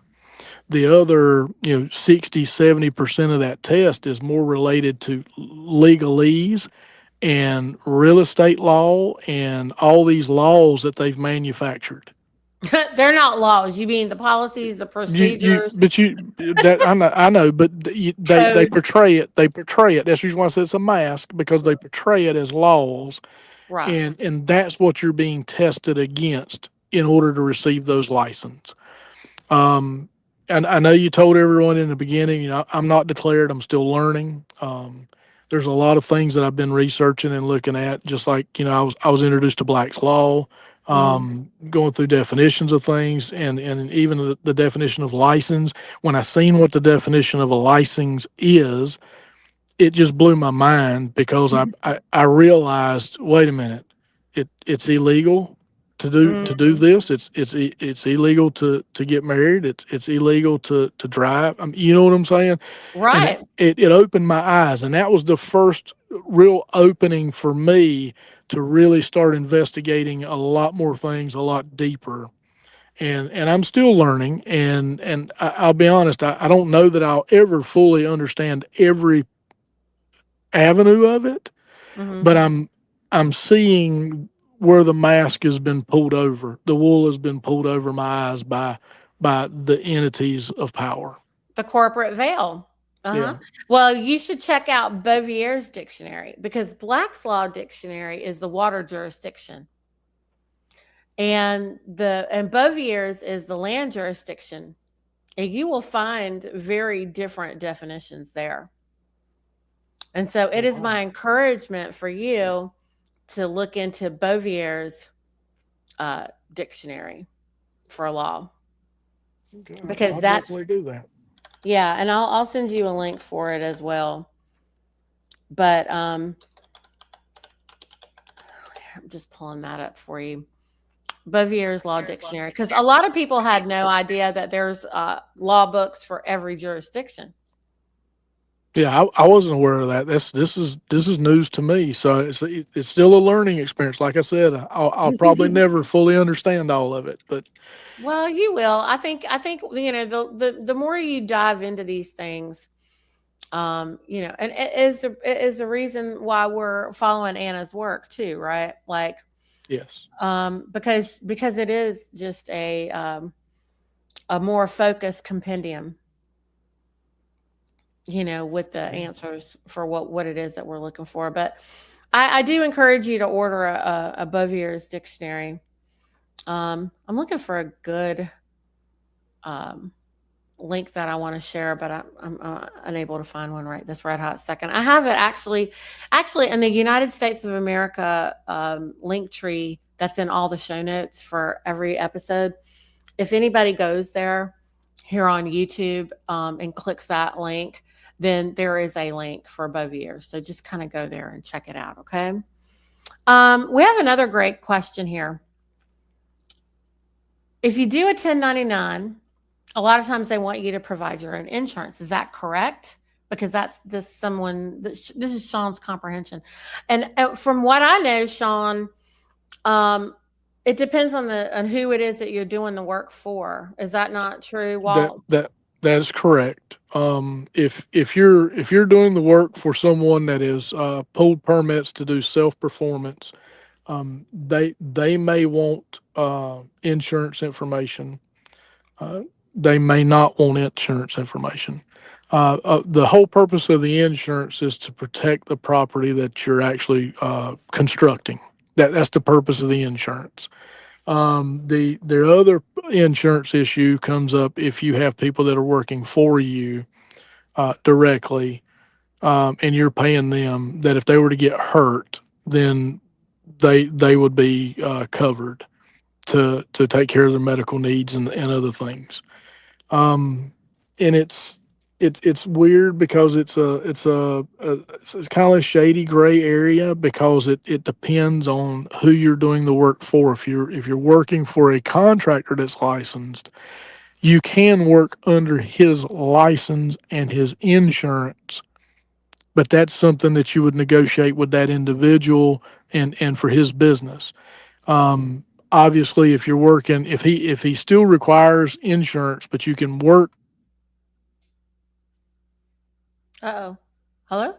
The other 60-70% of that test is more related to legalese and real estate law and all these laws that they've manufactured. They're not laws. You mean the policies, the You procedures, but you that I know, but they codes? portray it. They portray it. That's the reason why I said it's a mask, because they portray it as laws, Right. and that's what you're being tested against in order to receive those license. Um, and I know you told everyone in the beginning, I'm not declared. I'm still learning. There's a lot of things that I've been researching and looking at. Just like I was introduced to Black's Law, Hmm. going through definitions of things, and even the definition of license. When I seen what the definition of a license is, it just blew my mind, because I realized, wait a minute, it's illegal to do Hmm. this. It's illegal to get married. It's illegal to drive. You know what I'm saying? And Right. it opened my eyes, and that was the first real opening for me to really start investigating a lot more things, a lot deeper. And I'm still learning, and I'll be honest, I don't know that I'll ever fully understand every avenue of it, but Hmm. I'm seeing where the mask has been pulled over, the wool has been pulled over my eyes by the entities of power. The corporate veil. Uh-huh. Yeah. Well, you should check out Bovier's dictionary, because Black's Law Dictionary is the water jurisdiction. And Bovier's is the land jurisdiction. And you will find very different definitions there. And so it is Wow. my encouragement for you to look into Bovier's dictionary for law, Okay, because I'll that's, definitely do that. yeah, and I'll send you a link for it as well. But I'm just pulling that up for you. Bovier's Law Dictionary, because a lot of people had no idea that there's law books for every jurisdiction. Yeah, I wasn't aware of that. This is news to me. So it's still a learning experience. Like I said, I'll probably never fully understand all of it, but Well, you will. I think the more you dive into these things, and it is the reason why we're following Anna's work too, right? Like, yes. because it is just a more focused compendium, with the Yeah. answers for what it is that we're looking for. But I do encourage you to order a Bovier's dictionary. I'm looking for a good um, link that I want to share, but I'm unable to find one right this red hot second. I have it actually in the United States of America link tree that's in all the show notes for every episode. If anybody goes there here on YouTube and clicks that link, then there is a link for Bovier's. So just kind of go there and check it out. Okay. We have another great question here. If you do a 1099, a lot of times they want you to provide your own insurance. Is that correct? Because that's this is Sean's comprehension. And from what I know, Sean, um, it depends on who it is that you're doing the work for. Is that not true, That Walt? that that is correct. If you're doing the work for someone that is pulled permits to do self performance, they may want insurance information. Uh, they may not want insurance information. The whole purpose of the insurance is to protect the property that you're actually constructing. That's the purpose of the insurance. The other insurance issue comes up if you have people that are working for you directly, and you're paying them. That if they were to get hurt, then they would be covered. to take care of their medical needs and other things. And it's weird because it's kind of a shady gray area because it depends on who you're doing the work for. If you're working for a contractor that's licensed, you can work under his license and his insurance, but that's something that you would negotiate with that individual and for his business. Obviously, if you're working, if he still requires insurance, but you can work. Uh-oh. Hello?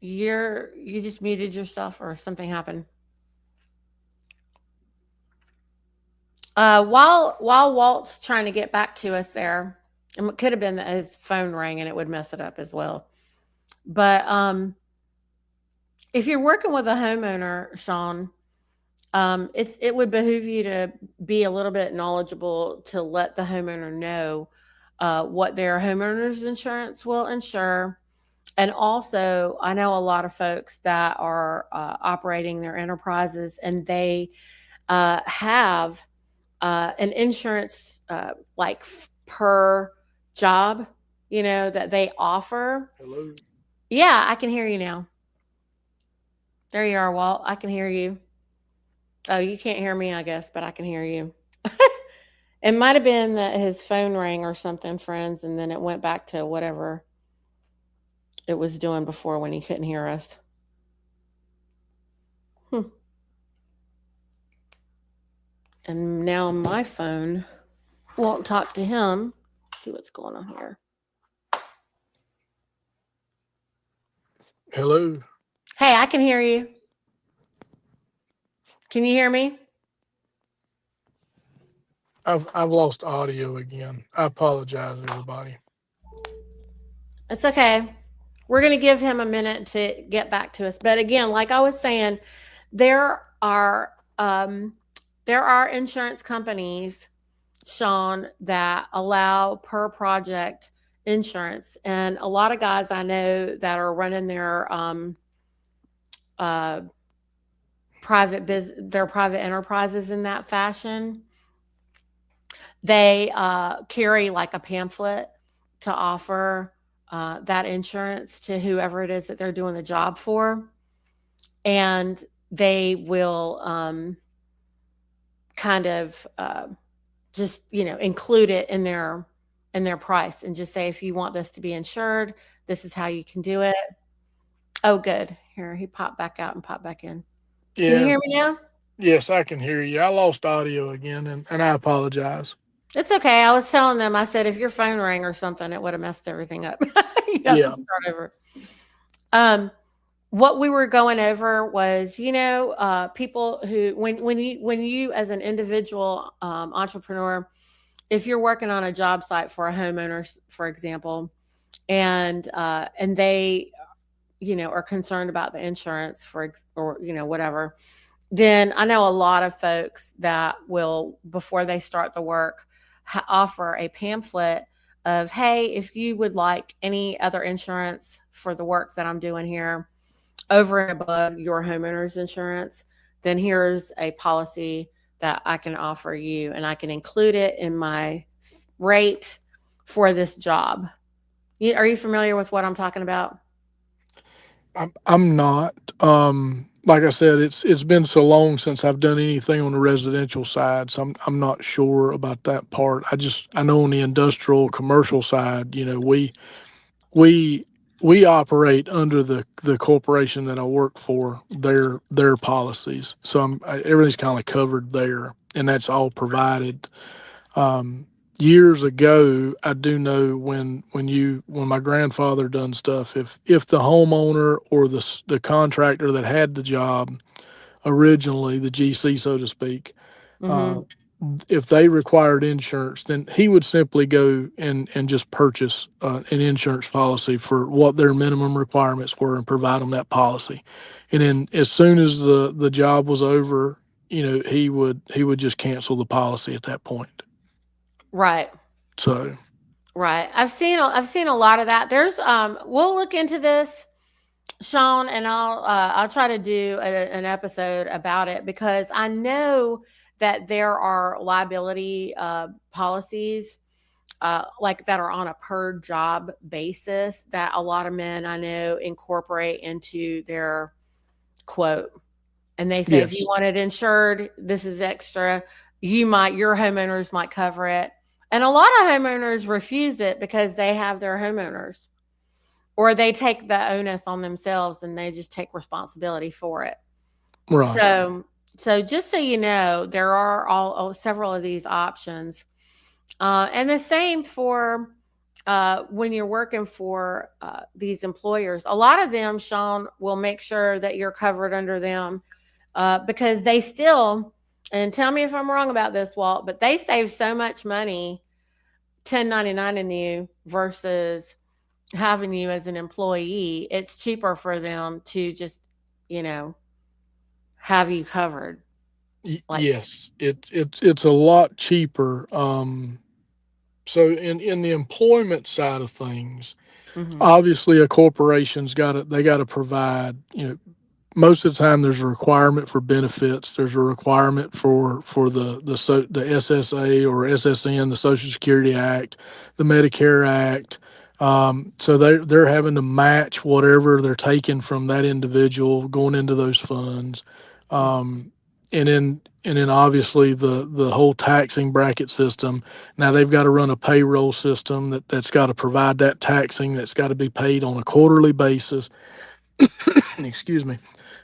You just muted yourself or something happened. While Walt's trying to get back to us there, it could have been that his phone rang and it would mess it up as well. But if you're working with a homeowner, Sean, it would behoove you to be a little bit knowledgeable to let the homeowner know what their homeowner's insurance will insure. And also, I know a lot of folks that are operating their enterprises and they have an insurance per job, that they offer. Hello. Yeah, I can hear you now. There you are, Walt. I can hear you. Oh, you can't hear me, I guess, but I can hear you. It might have been that his phone rang or something, friends, and then it went back to whatever it was doing before when he couldn't hear us. And now my phone won't talk to him. Let's see what's going on here. Hello. Hey, I can hear you. Can you hear me? I've lost audio again. I apologize, everybody. It's okay. We're going to give him a minute to get back to us. But again, like I was saying, there are insurance companies, Sean, that allow per project insurance, and a lot of guys I know that are running their private enterprises in that fashion. They carry like a pamphlet to offer that insurance to whoever it is that they're doing the job for, and they will kind of just include it in their price and just say, if you want this to be insured, this is how you can do it. Oh, good. Here, he popped back out and popped back in. Can you hear me now? Yes, I can hear you. I lost audio again, and I apologize. It's okay. I was telling them, I said, if your phone rang or something, it would have messed everything up. You have to start over. What we were going over was, people who, when you as an individual entrepreneur, if you're working on a job site for a homeowner, for example, and they, are concerned about the insurance or whatever, then I know a lot of folks that will, before they start the work, offer a pamphlet of, hey, if you would like any other insurance for the work that I'm doing here over and above your homeowner's insurance, then here's a policy that I can offer you, and I can include it in my rate for this job. Are you familiar with what I'm talking about? I'm not. Like I said, it's been so long since I've done anything on the residential side, so I'm not sure about that part. I know on the industrial commercial side, we we operate under the corporation that I work for, their policies. So everything's kind of covered there, and that's all provided. Years ago, I do know when my grandfather done stuff, if the homeowner or the contractor that had the job originally, the GC so to speak, if they required insurance, then he would simply go and just purchase an insurance policy for what their minimum requirements were and provide them that policy. And then as soon as the job was over, he would just cancel the policy at that point. Right. So Right. I've seen a lot of that. There's we'll look into this. Sean, and I'll try to do an episode about it because I know that there are liability policies like that are on a per job basis that a lot of men I know incorporate into their quote. And they say if you Yes. want it insured, this is extra. Your homeowners might cover it. And a lot of homeowners refuse it because they have their homeowners, or they take the onus on themselves and they just take responsibility for it. Right. So just so you know, there are several of these options, and the same for when you're working for these employers. A lot of them, Sean, will make sure that you're covered under them because they still. And tell me if I'm wrong about this, Walt, but they save so much money 1099 in you versus having you as an employee. It's cheaper for them to just, you know, have you covered. Like, Yes, it's a lot cheaper. So in the employment side of things, mm-hmm, obviously a corporation's got to provide, most of the time there's a requirement for benefits. There's a requirement for the SSA or SSN, the Social Security Act, the Medicare Act. So they're having to match whatever they're taking from that individual going into those funds. Um, and then obviously the whole taxing bracket system. Now they've got to run a payroll system that's got to provide that taxing that's got to be paid on a quarterly basis. Excuse me.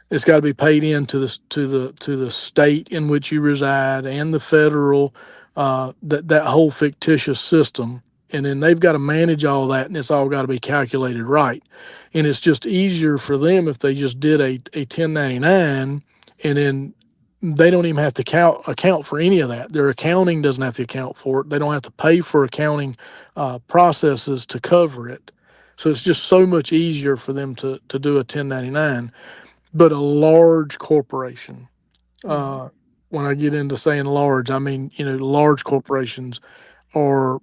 It's got to be paid into the state in which you reside and the federal, that whole fictitious system. And then they've got to manage all that, and it's all got to be calculated right. And it's just easier for them if they just did a 1099, and then they don't even have to account for any of that. Their accounting doesn't have to account for it. They don't have to pay for accounting processes to cover it. So it's just so much easier for them to do a 1099. But a large corporation, mm-hmm, uh, when I get into saying large, I mean, large corporations are,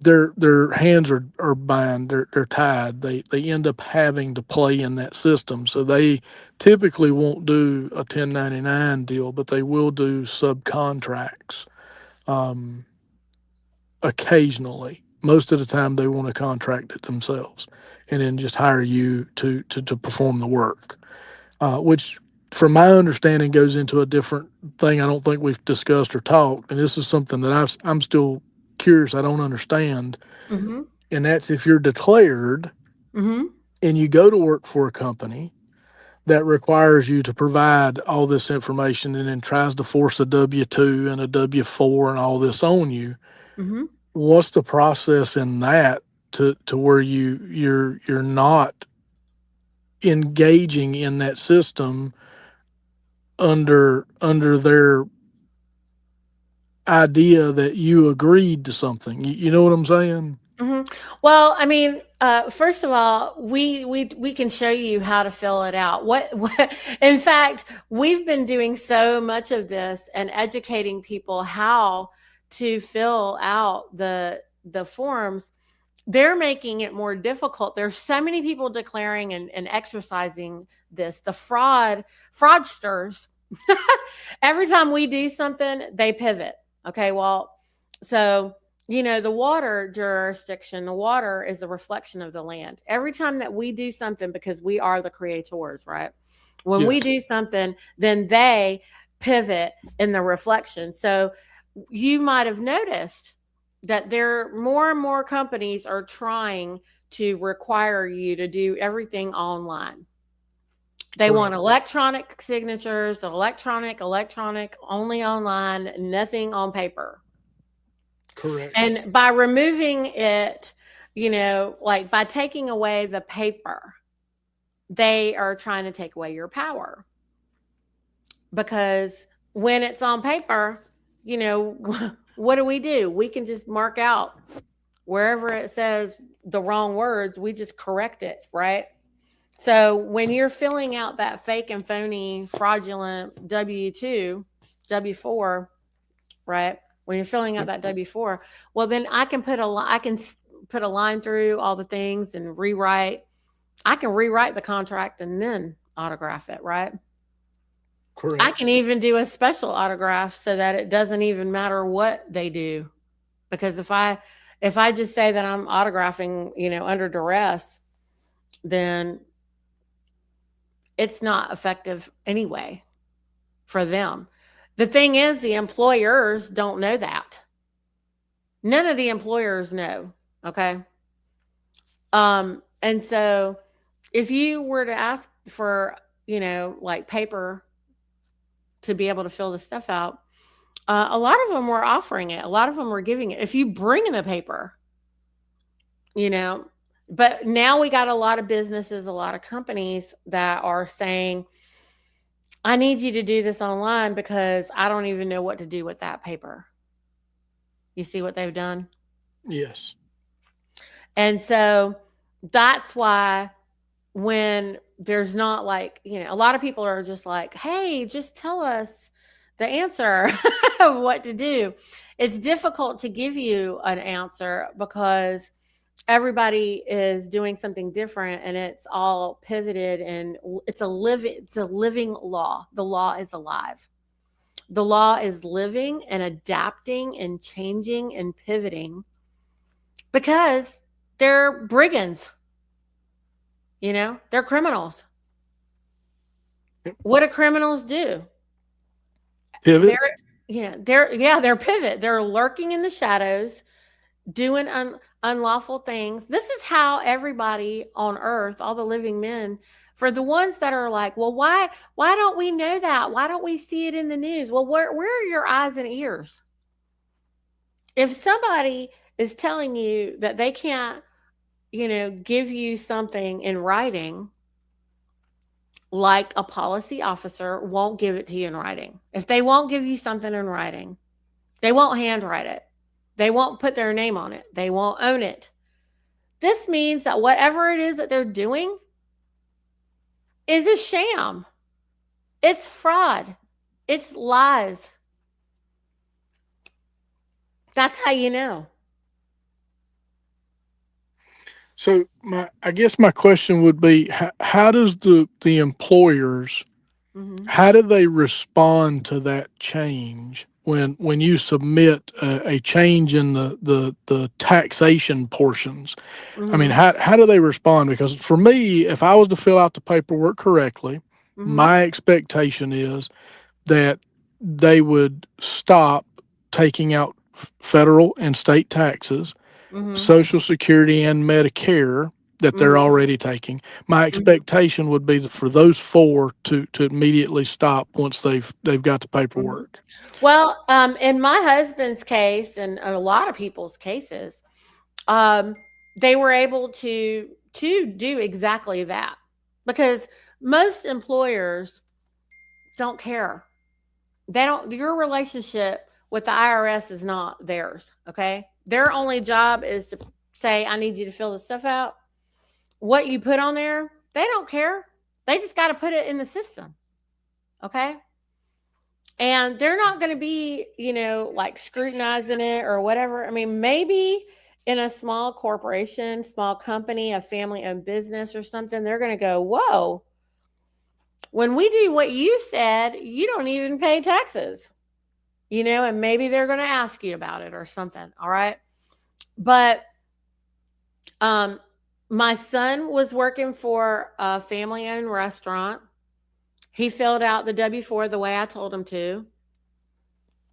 their hands are bound, they're tied. They end up having to play in that system. So they typically won't do a 1099 deal, but they will do subcontracts um, occasionally. Most of the time, they want to contract it themselves and then just hire you to perform the work, which, from my understanding, goes into a different thing I don't think we've discussed or talked. And this is something that I'm still curious, I don't understand. mm-hmm, And that's if you're declared mm-hmm, and you go to work for a company that requires you to provide all this information and then tries to force a W 2 and a W 4 and all this on you. mm-hmm. What's the process in that to where you're not engaging in that system under their idea that you agreed to something. You know what I'm saying? Hmm. Well, I mean, first of all, we can show you how to fill it out. What? In fact, we've been doing so much of this and educating people how to fill out the forms. They're making it more difficult. There's so many people declaring and exercising this. The fraudsters. Every time we do something, they pivot. Okay, well, so the water jurisdiction, the water is the reflection of the land. Every time that we do something, because we are the creators, right? When we Yes. do something, then they pivot in the reflection. So you might have noticed that there more and more companies are trying to require you to do everything online. They want Correct. electronic signatures, electronic, only online, nothing on paper. Correct. And by removing it, like by taking away the paper, they are trying to take away your power. Because when it's on paper, what do? We can just mark out wherever it says the wrong words, we just correct it, right? So when you're filling out that fake and phony fraudulent W-2, W-4, right? When you're filling out Yep. that W-4, well then I can put a line through all the things and rewrite I can rewrite the contract and then autograph it, right? Correct. I can even do a special autograph so that it doesn't even matter what they do. Because if I just say that I'm autographing, under duress, then it's not effective anyway for them. The thing is, the employers don't know that. None of the employers know. Okay. And so if you were to ask for, like paper to be able to fill the stuff out, a lot of them were offering it. A lot of them were giving it. If you bring in the paper, but now we got a lot of businesses, a lot of companies that are saying, I need you to do this online because I don't even know what to do with that paper. You see what they've done? Yes. And so that's why when there's not like, a lot of people are just like, hey, just tell us the answer of what to do. It's difficult to give you an answer because everybody is doing something different and it's all pivoted, and it's a living law. The law is alive. The law is living and adapting and changing and pivoting because they're brigands. They're criminals. What do criminals do? Pivot. They're pivot. They're lurking in the shadows, doing unlawful things. This is how everybody on earth, all the living men, for the ones that are like, well, why don't we know that? Why don't we see it in the news? Well, where are your eyes and ears? If somebody is telling you that they can't, give you something in writing, like a policy officer won't give it to you in writing. If they won't give you something in writing, they won't handwrite it. They won't put their name on it. They won't own it. This means that whatever it is that they're doing is a sham. It's fraud. It's lies. That's how you know. So I guess my question would be, how does the employers, how do they respond to that change when you submit a change in the taxation portions? I mean, how do they respond? Because for me, if I was to fill out the paperwork correctly, my expectation is that they would stop taking out federal and state taxes, Social Security and Medicare that they're already taking. My expectation would be for those four to immediately stop once they've got the paperwork. Well, in my husband's case, and a lot of people's cases, they were able to do exactly that, because most employers don't care. They don't. Your relationship with the IRS is not theirs. Okay, their only job is to say, "I need you to fill this stuff out." What you put on there, they don't care. They just got to put it in the system. Okay. And they're not going to be, like scrutinizing it or whatever. I mean, maybe in a small corporation, small company, a family owned business or something, they're going to go, whoa, when we do what you said, you don't even pay taxes, and maybe they're going to ask you about it or something. All right. But my son was working for a family owned restaurant. He filled out the W-4 the way I told him to.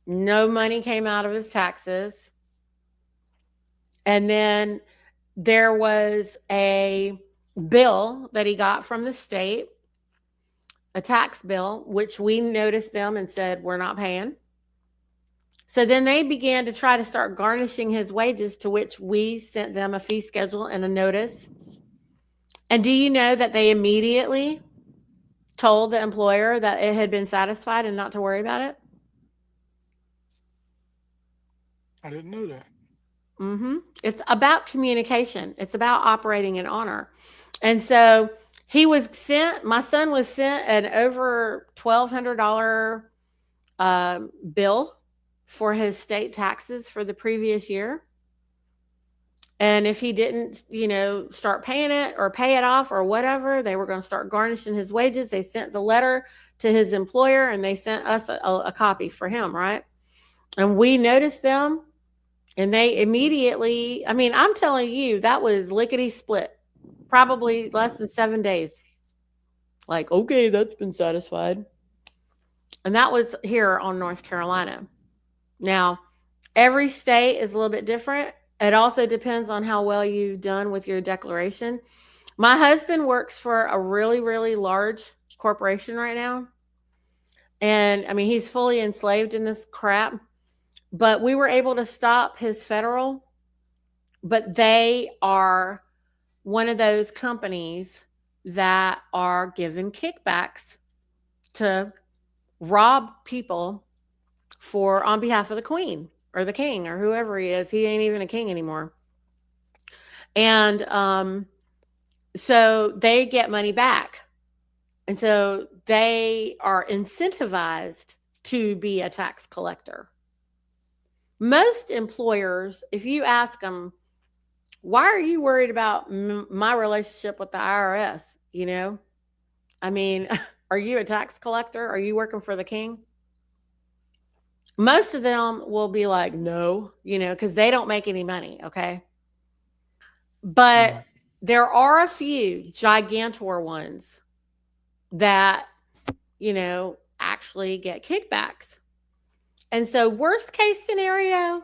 No money came out of his taxes. And then there was a bill that he got from the state, a tax bill, which we noticed them and said, we're not paying. So then they began to try to start garnishing his wages, to which we sent them a fee schedule and a notice. And do you know that they immediately told the employer that it had been satisfied and not to worry about it? I didn't know that. It's about communication. It's about operating in honor. And so my son was sent an over $1,200 bill for his state taxes for the previous year. And if he didn't, start paying it or pay it off or whatever, they were going to start garnishing his wages. They sent the letter to his employer and they sent us a copy for him, right? And we noticed them and they immediately, I'm telling you, that was lickety split, probably less than 7 days. Like, okay, that's been satisfied. And that was here on North Carolina. Now, every state is a little bit different. It also depends on how well you've done with your declaration. My husband works for a really, really large corporation right now. And he's fully enslaved in this crap. But we were able to stop his federal. But they are one of those companies that are given kickbacks to rob people on behalf of the queen or the king or whoever he is. He ain't even a king anymore. And so they get money back. And so they are incentivized to be a tax collector. Most employers, if you ask them, why are you worried about my relationship with the IRS? Are you a tax collector? Are you working for the king? Most of them will be like, no, because they don't make any money, okay? But there are a few gigantor ones that, actually get kickbacks. And so worst case scenario,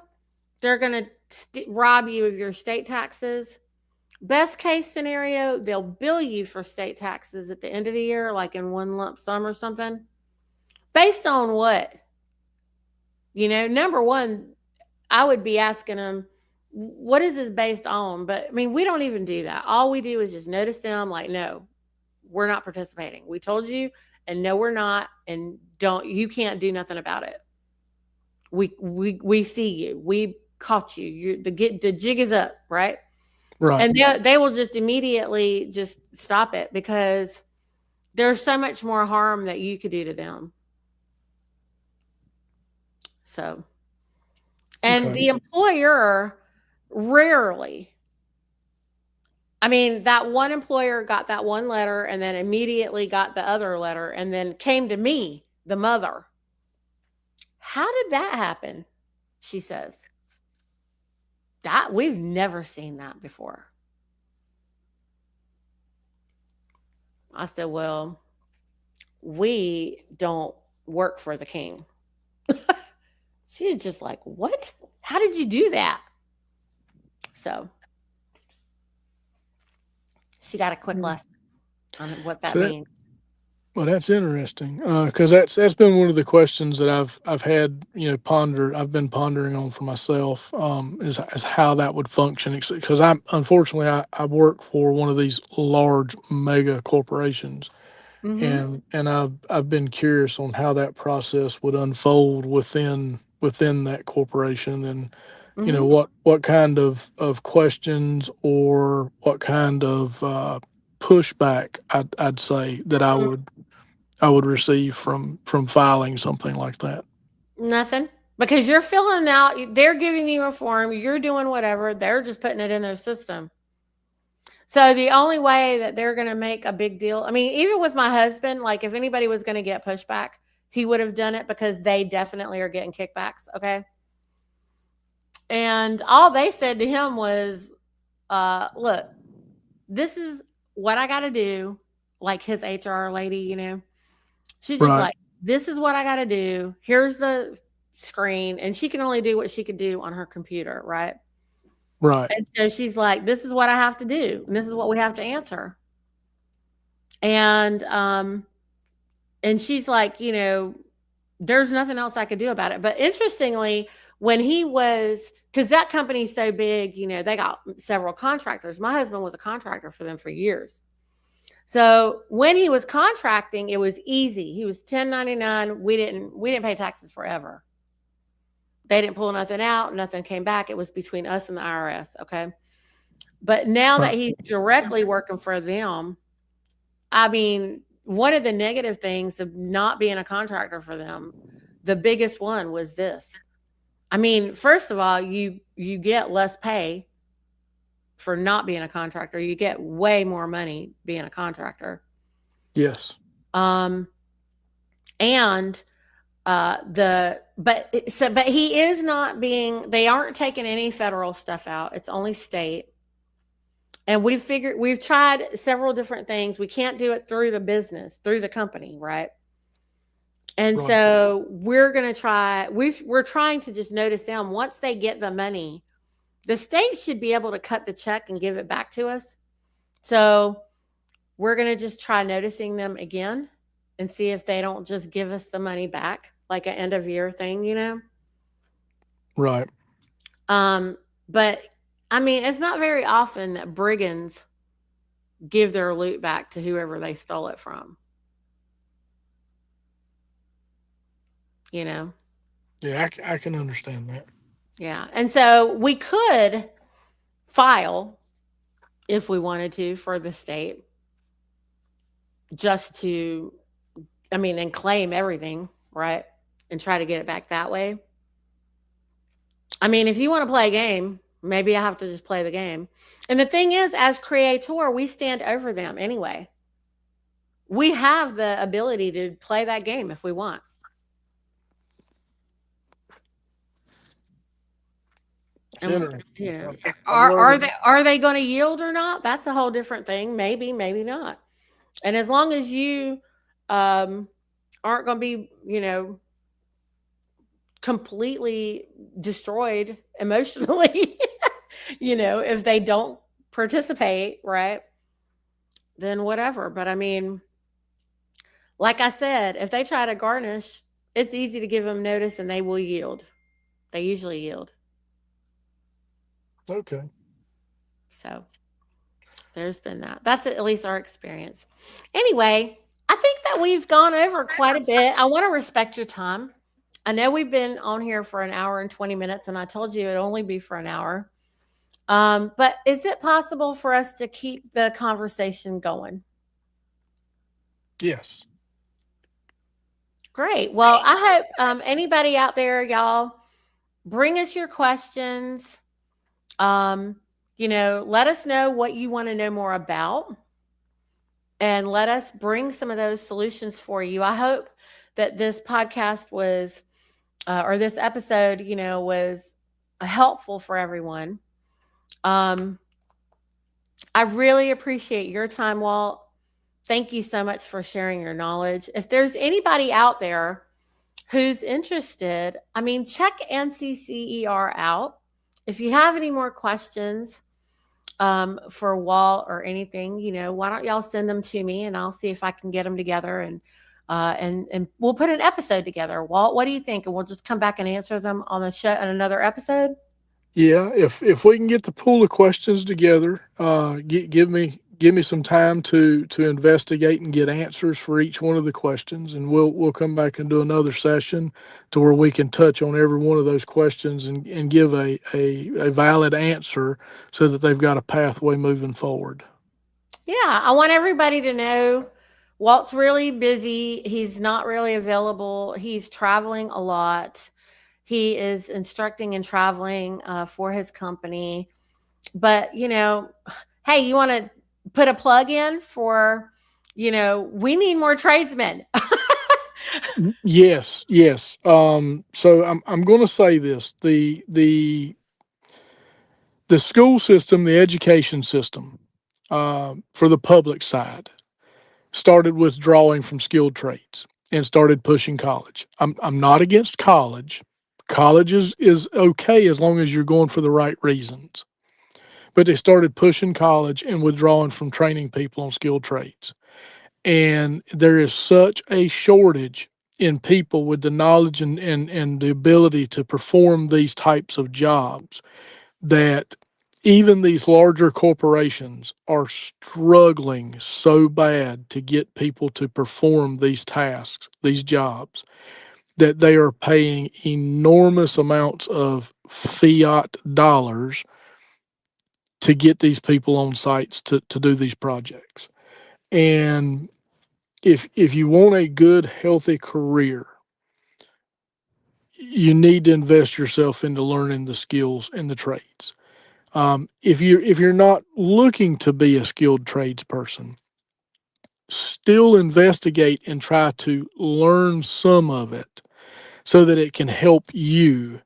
they're going to rob you of your state taxes. Best case scenario, they'll bill you for state taxes at the end of the year, like in one lump sum or something. Based on what? Number one, I would be asking them, what is this based on? But we don't even do that. All we do is just notice them like, no, we're not participating. We told you, and no, we're not. And you can't do nothing about it. We see you. We caught you. The jig is up, right? Right. And they will just immediately just stop it because there's so much more harm that you could do to them. So, and the employer rarely, that one employer got that one letter and then immediately got the other letter and then came to me, the mother. How did that happen? She says. That we've never seen that before. I said, well, we don't work for the king. She's just like, what? How did you do that? So she got a quick lesson on what that means. Well, that's interesting because that's been one of the questions that I've had I've been pondering on for myself is how that would function because unfortunately I work for one of these large mega corporations. Mm-hmm. And I've been curious on how that process would unfold within that corporation and mm-hmm. What kind of questions or what kind of pushback I'd say that mm-hmm. I would receive from filing something like that. Nothing, because you're filling out, they're giving you a form, you're doing whatever, they're just putting it in their system. So the only way that they're going to make a big deal, even with my husband, like if anybody was going to get pushback, he would have done it because they definitely are getting kickbacks. Okay. And all they said to him was, look, this is what I got to do. Like his HR lady, she's just like, this is what I got to do. Here's the screen. And she can only do what she could do on her computer. Right. Right. And so she's like, this is what I have to do. And this is what we have to answer. And she's like, there's nothing else I could do about it. But interestingly, when because that company's so big, they got several contractors. My husband was a contractor for them for years. So when he was contracting, it was easy. He was 1099. We didn't pay taxes forever. They didn't pull nothing out. Nothing came back. It was between us and the IRS. Okay. But now that he's directly working for them, one of the negative things of not being a contractor for them, the biggest one was this. First of all, you get less pay for not being a contractor. You get way more money being a contractor. Yes. Um, and but he is not being, they aren't taking any federal stuff out. It's only state. And we've tried several different things. We can't do it through the business, through the company, right? And Right. so we're going to try, we're trying to just notice them. Once they get the money, the state should be able to cut the check and give it back to us. So we're going to just try noticing them again and see if they don't just give us the money back, like an end of year thing, you know? Right. But I mean, it's not very often that brigands give their loot back to whoever they stole it from. You know? Yeah, I can understand that. Yeah. And so we could file if we wanted to for the state just to, I mean, and claim everything, right? And try to get it back that way. I mean, if you want to play a game, maybe I have to just play the game. And the thing is, as creator, we stand over them anyway. We have the ability to play that game if we want. And, you know, are they going to yield or not? That's a whole different thing. Maybe, maybe not. And as long as you aren't going to be, you know, completely destroyed emotionally, you know, if they don't participate, right? Then whatever. But I mean, like I said, if they try to garnish, it's easy to give them notice and they will yield. They usually yield. Okay. So there's been that. That's at least our experience. Anyway, I think that we've gone over quite a bit. I want to respect your time. I know we've been on here for an hour and 20 minutes, and I told you it'd only be for an hour. But is it possible for us to keep the conversation going? Yes. Great. Well, I hope anybody out there, y'all, bring us your questions. You know, let us know what you want to know more about, and let us bring some of those solutions for you. I hope that this podcast was, or this episode, you know, was helpful for everyone. I really appreciate your time, Walt. Thank you so much for sharing your knowledge. If there's anybody out there who's interested, I mean, check NCCER out. If you have any more questions for Walt or anything, you know, why don't y'all send them to me and I'll see if I can get them together, and we'll put an episode together. Walt, what do you think? And we'll just come back and answer them on the show in another episode. Yeah, if we can get the pool of questions together, give me some time to investigate and get answers for each one of the questions, and we'll come back and do another session to where we can touch on every one of those questions and give a valid answer so that they've got a pathway moving forward. Yeah, I want everybody to know Walt's really busy. He's not really available. He's traveling a lot. He is instructing and traveling for his company. But, you know, hey, you want to put a plug in for, you know, we need more tradesmen. Yes. So I'm going to say this: the school system, the education system, for the public side, started withdrawing from skilled trades and started pushing college. I'm not against college. College is okay as long as you're going for the right reasons. But they started pushing college and withdrawing from training people on skilled trades. And there is such a shortage in people with the knowledge and the ability to perform these types of jobs that even these larger corporations are struggling so bad to get people to perform these tasks, these jobs, that they are paying enormous amounts of fiat dollars to get these people on sites to do these projects. And if you want a good, healthy career, you need to invest yourself into learning the skills and the trades. If you're not looking to be a skilled tradesperson, still investigate and try to learn some of it so that it can help you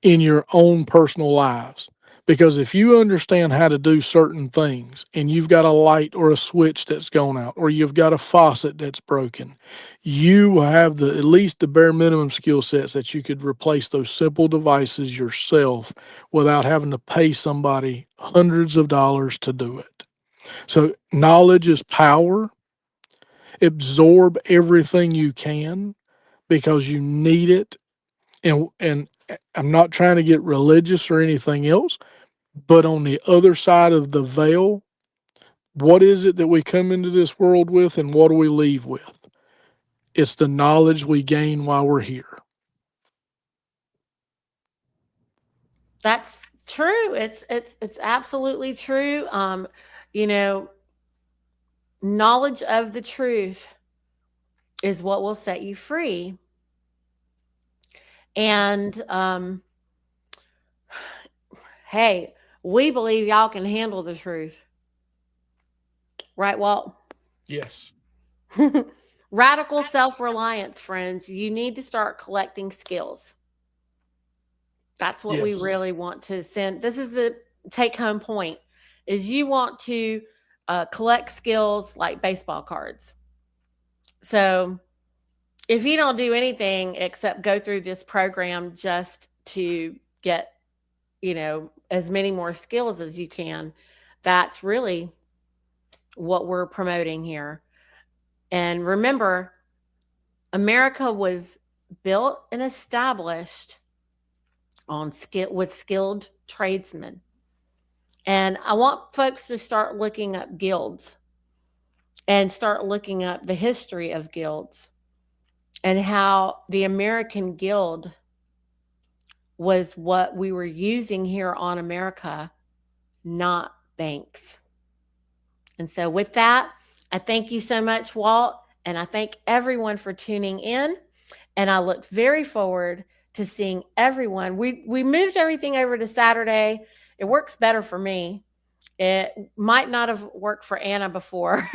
in your own personal lives. Because if you understand how to do certain things and you've got a light or a switch that's gone out or you've got a faucet that's broken, you will have at least the bare minimum skill sets that you could replace those simple devices yourself without having to pay somebody hundreds of dollars to do it. So knowledge is power. Absorb everything you can because you need it. And I'm not trying to get religious or anything else, but on the other side of the veil, what is it that we come into this world with and what do we leave with? It's the knowledge we gain while we're here. That's true. It's absolutely true. You know, knowledge of the truth is what will set you free. And hey, we believe y'all can handle the truth. Right, Walt? Yes. Radical self-reliance, friends. You need to start collecting skills. That's what we Yes. really want to send. This is the take-home point: is you want to collect skills like baseball cards. So if you don't do anything except go through this program just to get, as many more skills as you can, that's really what we're promoting here. And remember, America was built and established on with skilled tradesmen. And I want folks to start looking up guilds and start looking up the history of guilds and how the American Guild was what we were using here on America, not banks. And so with that, I thank you so much, Walt, and I thank everyone for tuning in. And I look very forward to seeing everyone. We moved everything over to Saturday. It works better for me. It might not have worked for Anna before,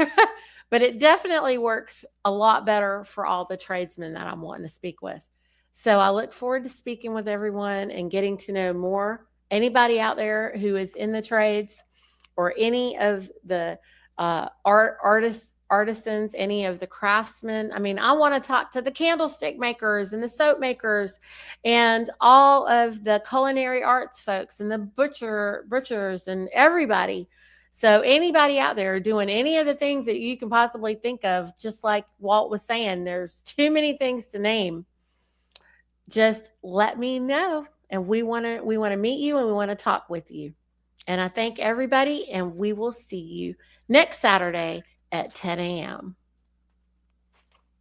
but it definitely works a lot better for all the tradesmen that I'm wanting to speak with. So I look forward to speaking with everyone and getting to know more. Anybody out there who is in the trades or any of the artisans, any of the craftsmen. I mean, I want to talk to the candlestick makers and the soap makers and all of the culinary arts folks and the butchers and everybody. So anybody out there doing any of the things that you can possibly think of, just like Walt was saying, there's too many things to name. Just let me know. And we want to meet you and we want to talk with you. And I thank everybody, and we will see you next Saturday at 10 a.m.